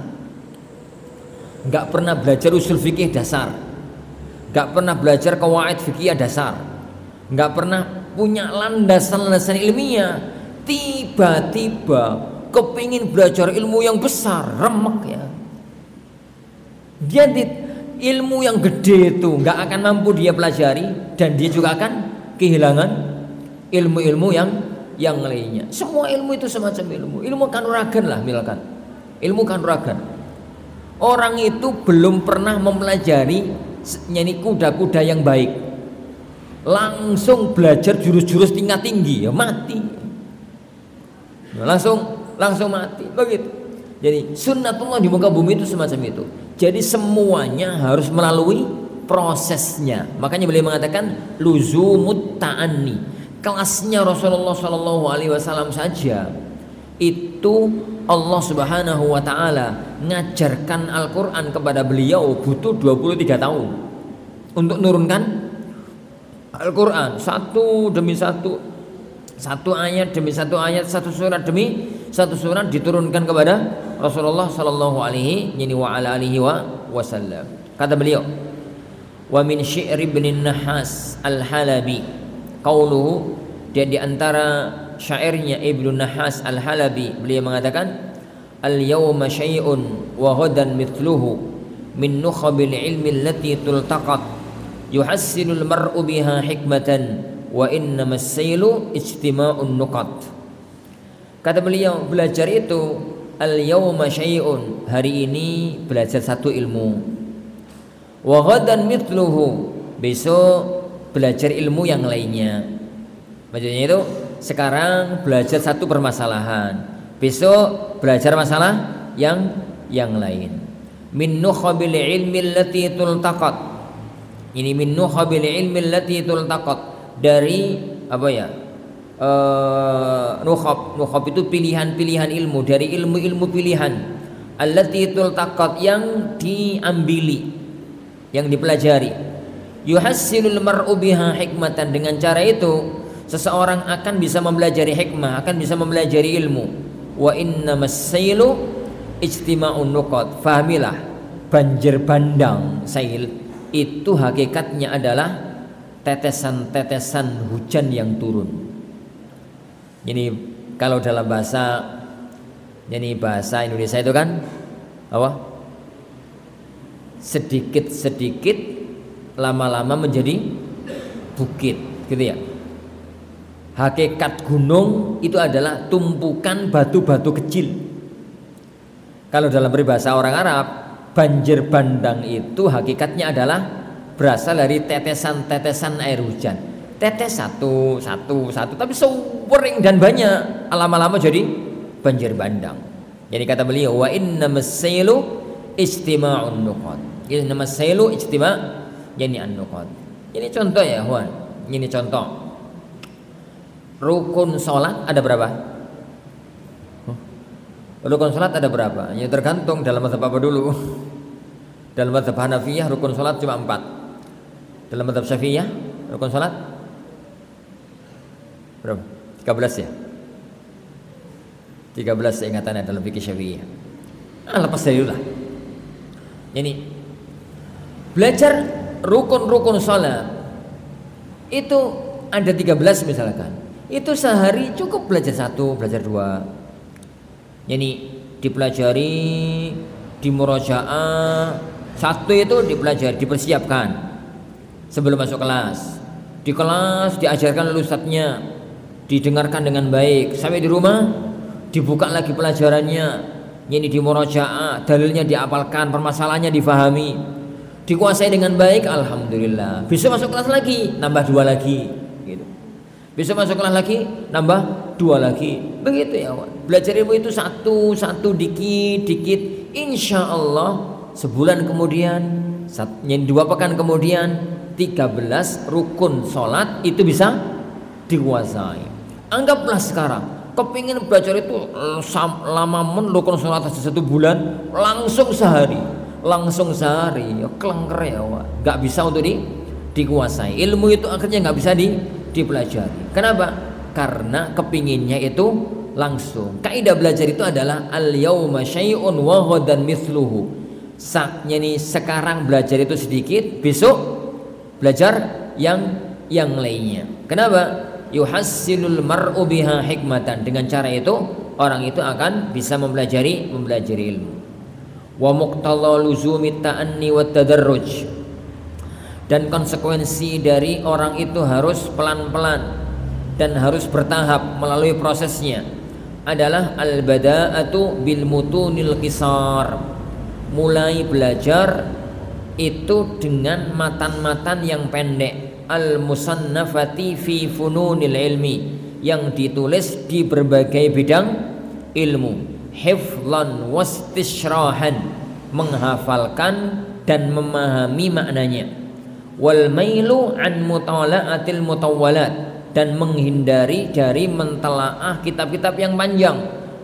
nggak pernah belajar usul fikih dasar, nggak pernah belajar qawaid fikih dasar, nggak pernah punya landasan ilmiah. Tiba-tiba kepingin belajar ilmu yang besar, remek ya. Dia ilmu yang gede itu nggak akan mampu dia pelajari, dan dia juga akan kehilangan ilmu-ilmu yang lainnya. Semua ilmu itu semacam ilmu kanuragan lah, misalkan ilmu kanuragan. Orang itu belum pernah mempelajari nyanyi kuda-kuda yang baik, langsung belajar jurus-jurus tingkat tinggi ya mati, langsung mati begitu. Jadi sunnatullah di muka bumi itu semacam itu. Jadi semuanya harus melalui prosesnya. Makanya beliau mengatakan luzumut ta'anni. Kelasnya Rasulullah Shallallahu Alaihi Wasallam saja itu Allah Subhanahu Wa Taala ngajarkan Al-Quran kepada beliau butuh 23 tahun untuk nurunkan Al-Quran satu demi satu, satu ayat demi satu ayat, satu surat demi satu surat diturunkan kepada Rasulullah Shallallahu Alaihi Wasallam. Kata beliau, wa min syi'r ibn Nahas Al-Halabi qauluhu, dan di antara syairnya Ibnu Nahas Al-Halabi beliau mengatakan al-yawma syai'un wa ghadan mithluhu min nukhabil ilmi allati tultaqat yuhassinul mar'u biha hikmatan wa innamas sailu ijtima'un nuqat. Kata beliau, belajar itu al-yawma syai'un, hari ini belajar satu ilmu, wa ghadan mithluhu, besok belajar ilmu yang lainnya. Maksudnya itu sekarang belajar satu permasalahan, besok belajar masalah yang lain. Min nukhabil ilmi allati tultaqat. Ini min nukhabil ilmi allati tultaqat, dari apa ya? Nukhab itu pilihan-pilihan ilmu, dari ilmu-ilmu pilihan. Allati tultaqat, yang diambili, yang dipelajari. Yuhassilul mar'u biha hikmatan, dengan cara itu seseorang akan bisa mempelajari hikmah, akan bisa mempelajari ilmu. Wa innamas sailu ijtima'un nuqat, fahamilah, banjir bandang sail itu hakikatnya adalah tetesan-tetesan hujan yang turun. Ini kalau dalam bahasa Indonesia itu kan apa? Sedikit-sedikit lama-lama menjadi bukit, gitu ya. Hakikat gunung itu adalah tumpukan batu-batu kecil. Kalau dalam peribahasa orang Arab, banjir bandang itu hakikatnya adalah berasal dari tetesan-tetesan air hujan. Tetes satu, tapi sering dan banyak, lama-lama jadi banjir bandang. Jadi kata beliau, wa innamas sailu istima'un nuqat. Innamas sailu istima' yani an-nuqat. Ini contoh ya, Wan. Ini contoh. Rukun salat ada berapa? Rukun salat ada berapa? Ya tergantung dalam mazhab apa dulu. Dalam mazhab Hanafiyah rukun salat cuma 4. Dalam mazhab Syafi'iyah rukun salat berapa? 13 ya? 13 seingatannya dalam fikih Syafi'iyah. Lepas dari itulah. Jadi belajar rukun-rukun salat itu ada 13 misalkan. Itu sehari cukup belajar 1, belajar 2. Jadi dipelajari, dimurajaah. 1 itu dipelajari, dipersiapkan sebelum masuk kelas. Di kelas diajarkan oleh ustadznya, didengarkan dengan baik. Sampai di rumah dibuka lagi pelajarannya, ini dimurajaah, dalilnya diapalkan, permasalahannya difahami, dikuasai dengan baik, alhamdulillah. Besok masuk kelas lagi, nambah 2 lagi, gitu. Besok masuk kelas lagi, nambah 2 lagi, begitu ya. Belajar ilmu itu satu dikit, insya Allah sebulan kemudian, 2 pekan kemudian, 13 rukun sholat itu bisa dikuasai. Anggaplah sekarang kepingin belajar itu lama rukun sholat 1 bulan, langsung sehari ya kelengker ya, nggak bisa untuk dikuasai. Ilmu itu akhirnya nggak bisa dipelajari. Kenapa? Karena kepinginnya itu langsung. Kaidah belajar itu adalah al yauma syai'un wa ghadan mithluhu. Nih sekarang belajar itu sedikit, besok belajar yang lainnya. Kenapa? Yuhassilul mar'u biha hikmatan. Dengan cara itu orang itu akan bisa mempelajari ilmu. Wa muqtalla luzumi ta'anni wat tadarruj. Dan konsekuensi dari orang itu harus pelan-pelan dan harus bertahap melalui prosesnya adalah al-bada'atu bil mutunil qisar. Mulai belajar itu dengan matan-matan yang pendek, al-musannafati fi fununil ilmi, yang ditulis di berbagai bidang ilmu, hifdhan wastishrahan, menghafalkan dan memahami maknanya, wal mailu an mutala'atil mutawwalat, dan menghindari dari mentelaah kitab-kitab yang panjang,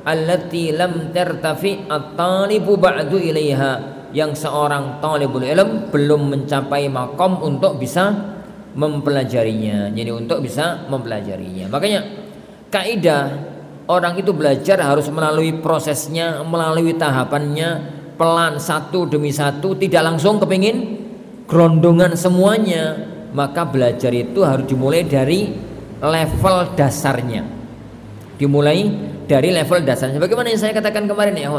allati lam tartafi at-talibu ba'du ilaiha, yang seorang talibul ilm belum mencapai makom untuk bisa mempelajarinya. Jadi untuk bisa mempelajarinya. Makanya kaidah orang itu belajar harus melalui prosesnya, melalui tahapannya, pelan satu demi satu, tidak langsung kepingin gerondongan semuanya. Maka belajar itu harus dimulai dari level dasarnya. Dimulai dari level dasarnya. Bagaimana yang saya katakan kemarin ya,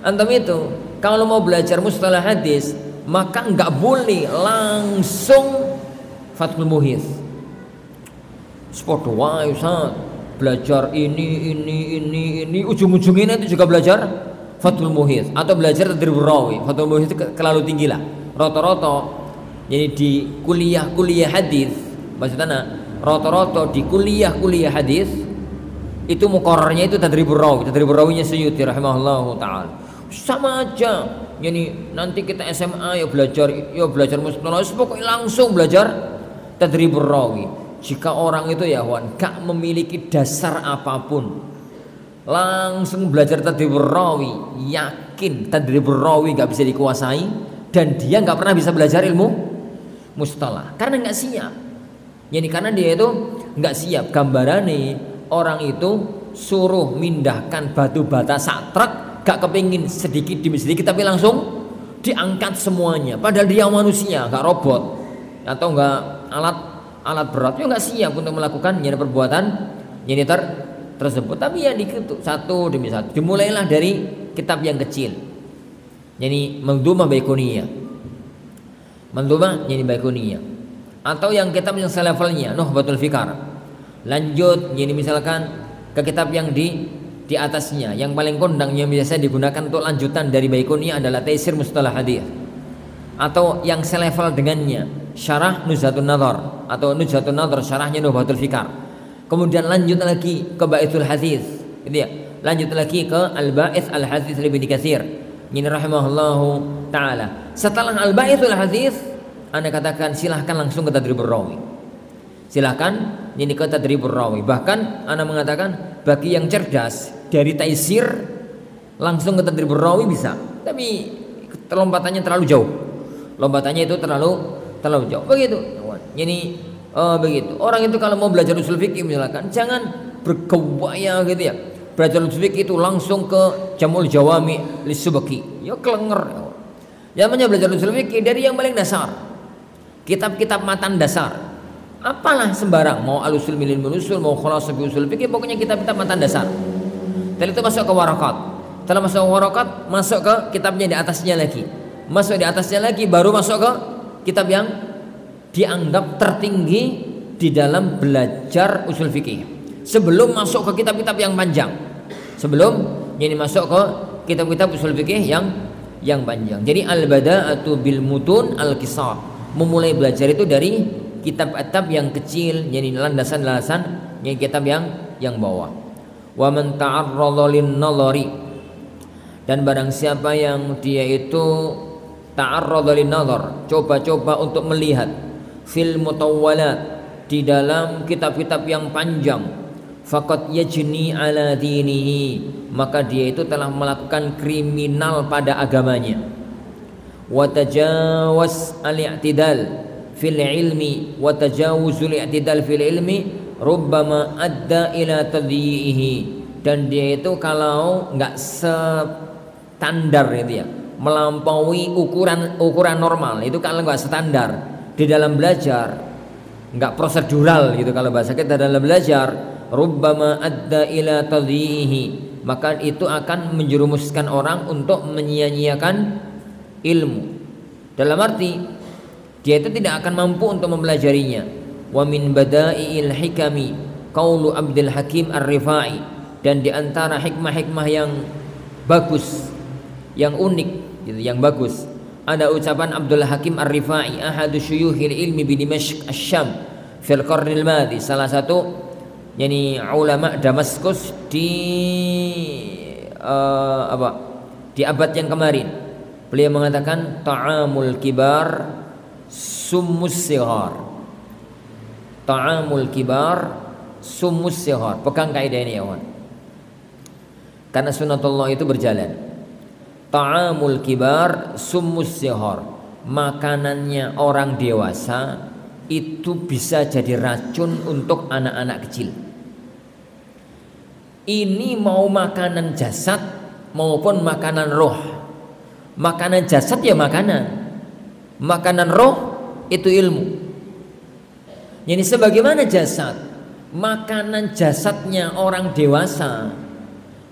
antum itu kalau mau belajar mustalah hadis, maka nggak boleh langsung Fathul Muhith. Sport wae Ustaz, belajar ini ujung-ujungnya itu juga belajar Fathul Muhith atau belajar Tadribur Rawi. Fathul Muhith itu terlalu tinggi lah. Rata-rata jadi di kuliah hadis, maksudnya rata-rata di kuliah hadis itu muqarrarnya itu Tadribur Rawi. Tadribur Rawinya Suyuti rahimahullahu taala. Sama aja. Jadi nanti kita SMA ya belajar mustalah, pokoknya langsung belajar Tadribur Rawi. Jika orang itu ya gak memiliki dasar apapun, langsung belajar Tadribur Rawi, yakin Tadribur Rawi gak bisa dikuasai, dan dia gak pernah bisa belajar ilmu mustalah karena gak siap. Jadi karena dia itu gak siap. Gambarannya orang itu suruh mindahkan batu bata satrek, gak kepingin sedikit demi sedikit tapi langsung diangkat semuanya, padahal dia manusia, gak robot atau gak alat berat, ya gak siap untuk melakukan perbuatan tersebut. Tapi ya diketuk satu demi satu. Dimulailah dari kitab yang kecil. Jadi Mandhumah Baiquniyah, atau yang kitab yang selevelnya Nukhbatul Fikar. Lanjut, jadi misalkan ke kitab yang di atasnya, yang paling kondang yang biasa digunakan untuk lanjutan dari Baiquniyah adalah Taisir Mustalah Hadis, atau yang selevel dengannya Syarah Nuzhatun Nadhar atau Nuzhatun Nadhar syarahnya Nukhbatul Fikar. Kemudian lanjut lagi ke Baitul Hadis, gitu ya. lanjut lagi ke Al-Ba'its Al-Hadits Ibnu Katsir ini rahimahullahu taala. Setelah Al-Ba'its Al-Hadits, Anda katakan silahkan langsung ke tadribur rawi. Silahkan ini ke tadribur rawi. Bahkan Anda mengatakan bagi yang cerdas dari taisir langsung ke tadribur rawi bisa. Tapi lompatannya terlalu jauh. Lompatannya itu terlalu jauh. Begitu. Ini begitu. Orang itu kalau mau belajar usul fikih misalkan jangan bergawaya gitu ya. Belajar usul fikih itu langsung ke Jamul Jawami Lisubaki. Ya kelenger. Namanya belajar usul fikih dari yang paling dasar. Kitab-kitab matan dasar. Apalah sembarang, mau al-usul milil usul, mau khulasah usul fikih, pokoknya kitab-kitab matan dasar. Dan itu masuk ke warakat. Setelah masuk ke warakat, masuk ke kitabnya di atasnya lagi. Masuk di atasnya lagi baru masuk ke kitab yang dianggap tertinggi di dalam belajar usul fikih. Sebelum masuk ke kitab-kitab yang panjang, sebelum ini masuk ke kitab-kitab usul fikih yang panjang. Jadi al-bada'atu bil mutun al-qisar, memulai belajar itu dari kitab-kitab yang kecil, jadi landasan-landasan, jadi kitab yang bawah. Wa man ta'arrada lin-nadhari, dan barang siapa yang dia itu ta'arrada lin-nadhar, coba-coba untuk melihat fil mutawwalat, di dalam kitab-kitab yang panjang, faqad yajni ala dinihi, maka dia itu telah melakukan kriminal pada agamanya. Wa tajawaz al-i'tidal fil ilmi, wa tajawuzul i'tidal fil ilmi rubbama adda ila tadyi'ihi, dan dia itu kalau enggak standar itu ya, melampaui ukuran normal, itu kalau enggak standar di dalam belajar, enggak prosedural gitu kalau bahasa kita dalam belajar, rubbama adda ila tadyi'ihi, maka itu akan menjerumuskan orang untuk menyia-nyiakan ilmu. Dalam arti dia itu tidak akan mampu untuk mempelajarinya. Wa min bada'iil hikami qaulu Abdul Hakim Ar-Rifai, dan di antara hikmah-hikmah yang bagus, yang unik gitu, yang bagus, ada ucapan Abdul Hakim Ar-Rifai, ahadu syuyuhil ilmi bi Dimashq Asy-Syam fil qarnil madhi, salah satu yani ulama Damaskus di di abad yang kemarin. Beliau mengatakan ta'amul kibar summus sighar. Ta'amul kibar summus sighar. Pegang kaidah ini ya kawan. Karena sunatullah itu berjalan. Ta'amul kibar summus sighar. Makanannya orang dewasa itu bisa jadi racun untuk anak-anak kecil. Ini mau makanan jasad maupun makanan roh. Makanan jasad ya makanan roh itu ilmu. Jadi sebagaimana jasad, makanan jasadnya orang dewasa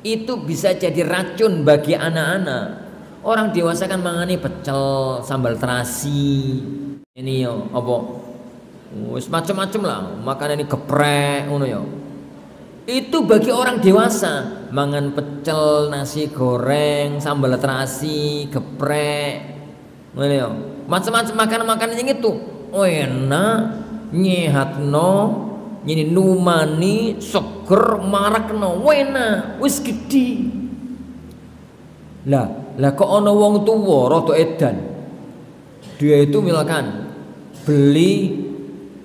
itu bisa jadi racun bagi anak-anak. Orang dewasa kan mangani pecel, sambal terasi, ini yo apa, macam-macam lah, makanan ini geprek, ngono yo. Itu bagi orang dewasa, mangan pecel, nasi goreng, sambal terasi, geprek, ngono yo. Macam-macam makanan-makanan yang itu, enak, nyehatno, ini numani, seger, marakno, enak, wis gede. Lah kok ana wong tuwa rada edan. Dia itu misalkan beli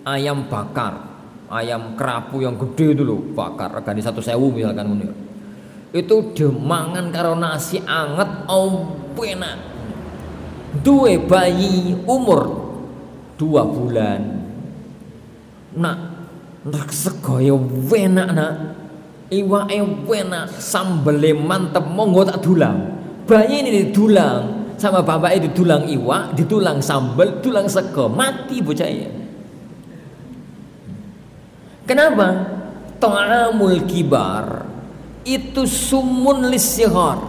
ayam bakar, ayam kerapu yang gede itu loh, bakar regane 1.000 misalkan ngono. Itu dimangan karo nasi anget, enak. Duwe bayi umur 2 bulan. Nak sego ya enak nak. Iwake enak, sambele mantep, monggo tak dulang. Bayi ini didulang sama bapak itu, didulang iwak, ditulang sambal, tulang sego, mati bocahnya. Kenapa? Ta'amul kibar itu sumun lisihar,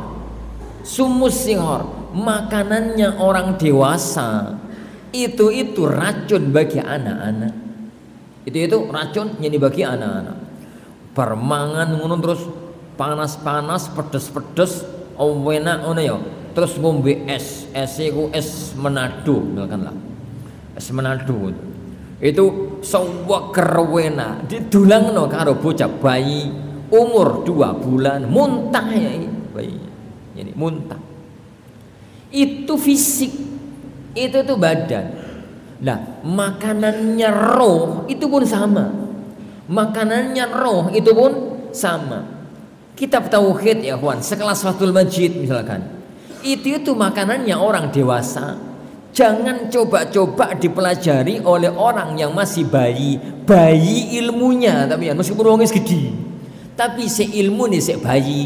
sumus sihar, makanannya orang dewasa itu racun bagi anak-anak. Itu racun yang dibagi anak-anak. Permangan ngono terus panas-panas, pedes-pedes, enak ngono ya. Terus ngombe es iku es Manado misalkan lah. Es Manado. Itu sewaker enak, didulangno karo bocah bayi umur 2 bulan muntah ya bayinya. Jadi muntah. Itu fisik, itu tuh badan. Nah, makanannya roh itu pun sama. Makanannya roh itu pun sama. Kitab tauhid ya kawan, sekelas Fathul Majid misalkan. Itu makanannya orang dewasa. Jangan coba-coba dipelajari oleh orang yang masih bayi ilmunya, tapi ya meskipun wong wis gede. Tapi si ilmu nih si bayi.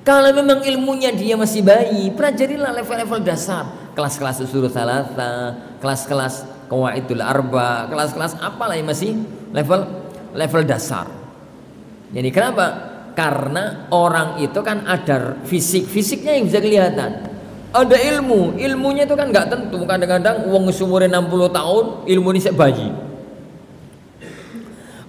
Kalau memang ilmunya dia masih bayi, pelajarilah level-level dasar, kelas-kelas usul salasa, kelas-kelas qawaidul arba, kelas-kelas apalah yang masih level dasar. Jadi kenapa? Karena orang itu kan ada fisiknya yang bisa kelihatan. Ada ilmunya itu kan nggak tentu. Kadang-kadang uang umurnya 60 tahun, ilmu ini sek bayi.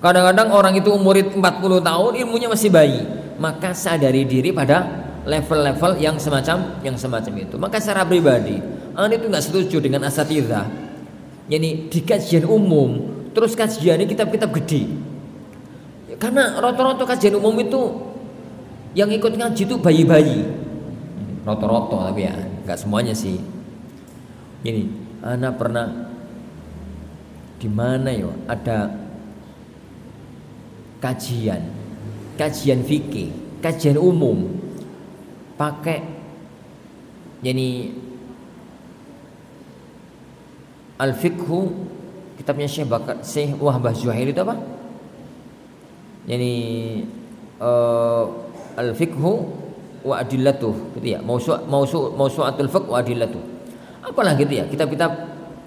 Kadang-kadang orang itu umur 40 tahun, ilmunya masih bayi. Maka sadari diri pada level-level yang semacam itu. Maka secara pribadi, Anda itu nggak setuju dengan asatidzah. Jadi di kajian umum, terus kajiannya kitab-kitab gede. Karena rata-rata kajian umum itu yang ikut ngaji itu bayi-bayi. Rata-rata tapi ya nggak semuanya sih. Gini, Ana pernah di mana ya ada kajian fikih, kajian umum pakai jadi al-fiqhu, kitabnya Syekh Wahbah Zuhair itu apa? Jadi al-fiqhu wa adillatuh gitu ya, mausu'atul fiqh wa adillatuh. Apalah gitu ya, kitab-kitab.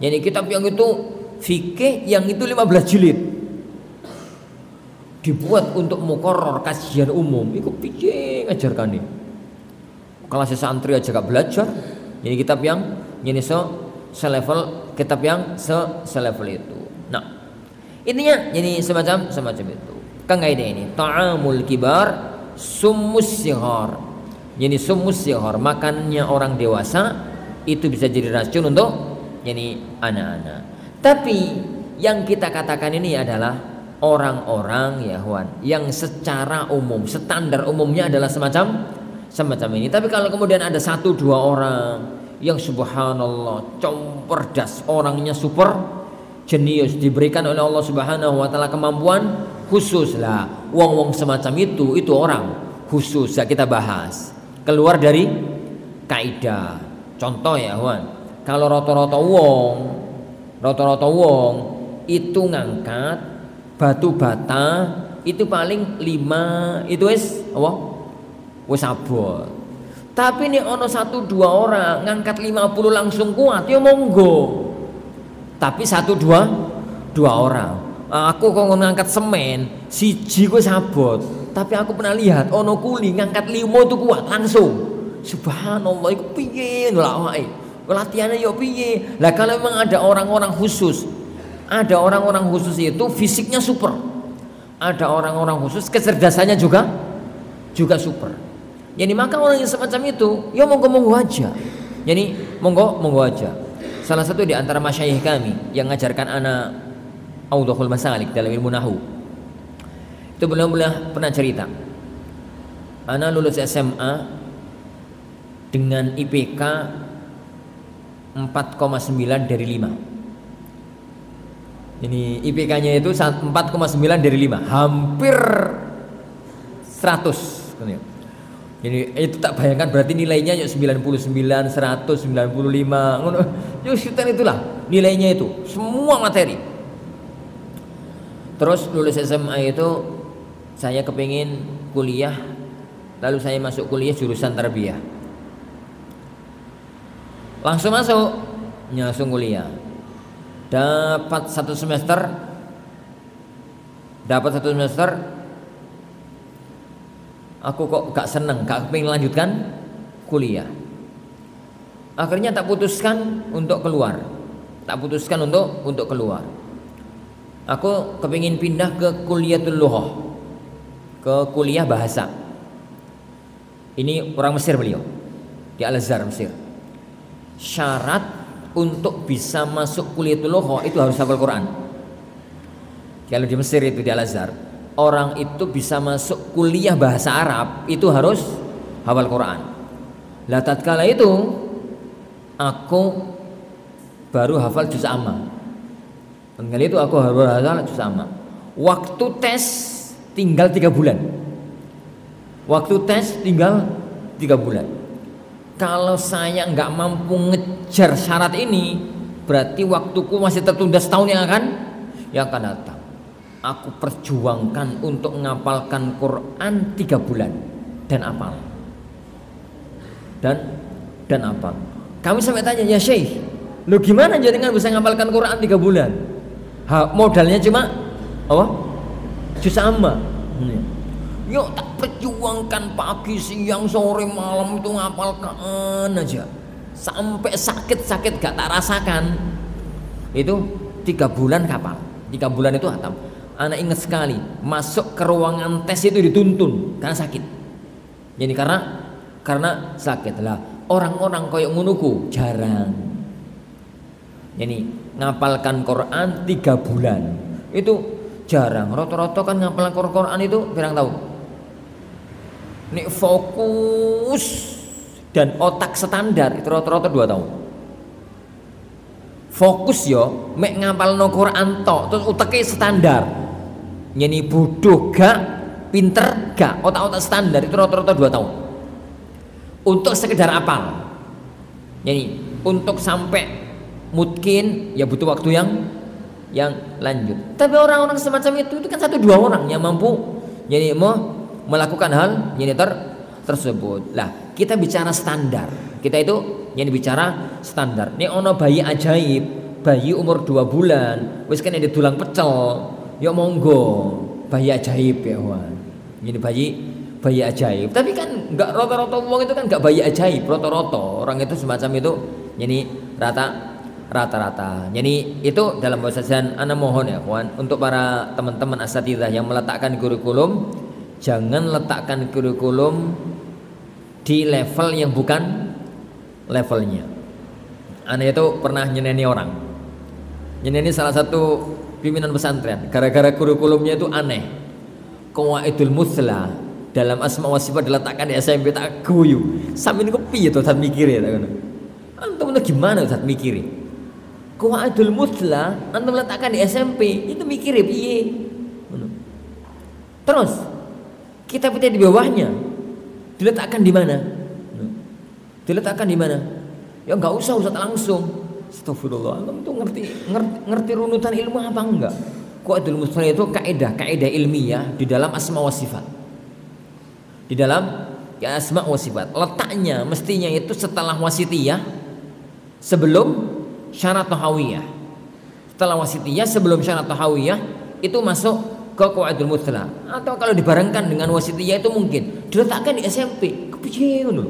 Jadi kitab yang itu fikih yang itu 15 jilid. Dibuat untuk muqarrar kajian umum. Iku piye ngajarkan nih. Kelas santri aja gak belajar. Jadi kitab yang ini selevel, kitab yang selevel itu. Nah, intinya jadi semacam itu. Kang ini ta'amul kibar summus sighar. Jadi summus sighar, makannya orang dewasa itu bisa jadi racun untuk jadi anak-anak. Tapi yang kita katakan ini adalah orang-orang ya Wan, yang secara umum, standar umumnya adalah semacam ini. Tapi kalau kemudian ada 1-2 orang yang subhanallah cerdas, orangnya super jenius, diberikan oleh Allah Subhanahu wa taala kemampuan khusus lah. Wong-wong semacam itu orang khusus ya kita bahas. Keluar dari kaidah. Contoh ya Wan, kalau rata-rata wong itu ngangkat batu bata itu paling 5 itu wis abot. Tapi nih ono 1-2 orang ngangkat 50 langsung kuat ya monggo. Tapi 1-2 orang. Aku kok ngangkat semen siji gue sabot, tapi aku pernah lihat ono kuli ngangkat 5 itu kuat langsung. Subhanallah, iku piye lho awake. Latihannya yo piye? Lah kalau memang ada orang-orang khusus, itu fisiknya super. Ada orang-orang khusus kecerdasannya juga super. Jadi maka orang yang semacam itu ya monggo aja. Jadi monggo aja. Salah satu di antara masyayikh kami yang ngajarkan anak Awdahul Masalik dalam ilmu nahu, itu beliau pernah cerita, anak lulus SMA dengan IPK 4,9 dari 5. Ini IPK-nya itu 4,9 dari 5, hampir 100. Jadi itu tak bayangkan berarti nilainya yuk 99, 100, 95. Yuk sekitar itulah nilainya itu, semua materi. Terus lulus SMA itu saya kepingin kuliah, lalu saya masuk kuliah jurusan tarbiyah. Langsung kuliah. Dapat satu semester, aku kok gak seneng, gak kepingin lanjutkan kuliah. Akhirnya tak putuskan untuk keluar. Aku kepingin pindah ke kuliatul lughah, ke kuliah bahasa. Ini orang Mesir beliau, di Al-Azhar Mesir. Syarat untuk bisa masuk kuliatul lughah itu harus hafal Quran. Kalau di Mesir itu di Al-Azhar, orang itu bisa masuk kuliah bahasa Arab itu harus hafal Quran. Lah tatkala itu aku baru hafal juz amma. Tatkala itu aku hafal juz amma. Waktu tes tinggal 3 bulan. Waktu tes tinggal 3 bulan. Kalau saya nggak mampu ngejar syarat ini, berarti waktuku masih tertunda setahun yang akan datang. Aku perjuangkan untuk ngapalkan Quran 3 bulan dan apal. Dan apal. Kami sampai tanya, ya Syekh, lu gimana jenengan bisa ngapalkan Quran 3 bulan? Modalnya cuma apa? Juz amma. Yuk tak perjuangkan pagi, siang, sore, malam itu ngapalkan aja. Sampai sakit gak tak rasakan. Itu 3 bulan kapal. 3 bulan itu hatam. Anak ingat sekali, masuk ke ruangan tes itu dituntun karena sakit. Jadi karena sakit lah. Orang-orang koyok ngunuku jarang. Jadi ngapalkan Quran 3 bulan itu jarang. Roto-roto kan ngapalkan Quran itu pirang tahun. Nek fokus dan otak standar itu roto-roto 2 tahun. Fokus yo, mek ngapalno Quran tok, terus uteknya standar. Nyeni bodoh gak, pinter gak, otak-otak standar itu roto-roto 2 tahun. Untuk sekedar apal. Jadi untuk sampai mungkin ya butuh waktu yang lanjut. Tapi orang-orang semacam itu kan 1-2 orang yang mampu jadi mau melakukan hal yang tersebut. Lah, kita bicara standar. Kita itu yang bicara standar. Ini ono bayi ajaib, bayi umur 2 bulan, wis kene didulang pecel. Ya monggo, bayi ajaib ya, Wan. Ini bayi ajaib. Tapi kan enggak rata-rata wong itu kan enggak bayi ajaib, rata-rata. Orang itu semacam itu. Jadi rata-rata. Jadi itu dalam bahasa ana mohon ya, kawan, untuk para teman-teman asatidzah yang meletakkan kurikulum, jangan letakkan kurikulum di level yang bukan levelnya. Ana itu pernah nyeneni orang. Nyeneni salah satu pimpinan pesantren gara-gara kurikulumnya itu aneh. Qawaidul Muthla dalam asma wa sifat diletakkan di SMP tak guyu. Sampeyan niku piye to Ustaz mikire ta ngono. Antum gimana Ustaz mikire? Qawaidul Muthla antum letakkan di SMP itu mikire piye? Terus kitab kita di bawahnya diletakkan di mana? Diletakkan di mana? Ya enggak usah Ustaz langsung. Astagfirullah, antum tuh ngerti runutan ilmu apa enggak? Qawaidul Muthla itu kaidah ilmiah di dalam asma wa sifat. Di dalam ya asma wa sifat. Letaknya mestinya itu setelah wasitiyah, sebelum syarat tahawiyah. Setelah wasitiyah sebelum syarat tahawiyah itu masuk ke Qawaidul Muthla. Atau kalau dibarengkan dengan wasitiyah itu mungkin diletakkan di SMP. Kepiye ngono.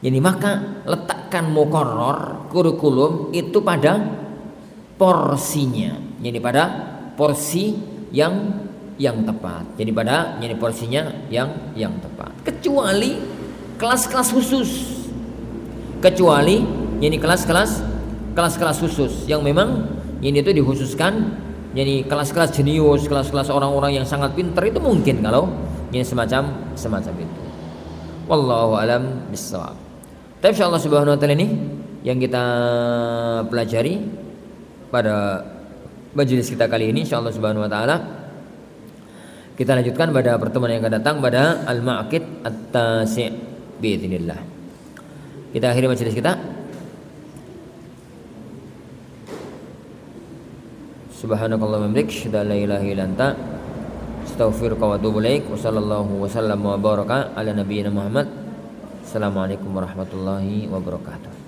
Jadi maka letakkan muqarrar kurikulum itu pada porsinya. Jadi pada porsi yang tepat. Jadi pada porsinya yang tepat. Kecuali kelas-kelas khusus. Kecuali kelas-kelas khusus yang memang ini itu dikhususkan. Jadi kelas-kelas jenius, kelas-kelas orang-orang yang sangat pintar itu mungkin kalau ini semacam itu. Wallahu alam bissawab. Tapi insyaallah subhanahu wa ta'ala ini yang kita pelajari pada majelis kita kali ini, insyaallah subhanahu wa ta'ala kita lanjutkan pada pertemuan yang akan datang pada Al-Ma'aqid At-Tasi' biidznillah. Kita akhiri majelis kita. Subhanakallahumma wa bihamdika asyhadu an la ilaha illa anta astaghfiruka wa atubu ilaik. Wa sallallahu wa sallam wa baraka ala nabiyyina Muhammad. Assalamualaikum warahmatullahi wabarakatuh.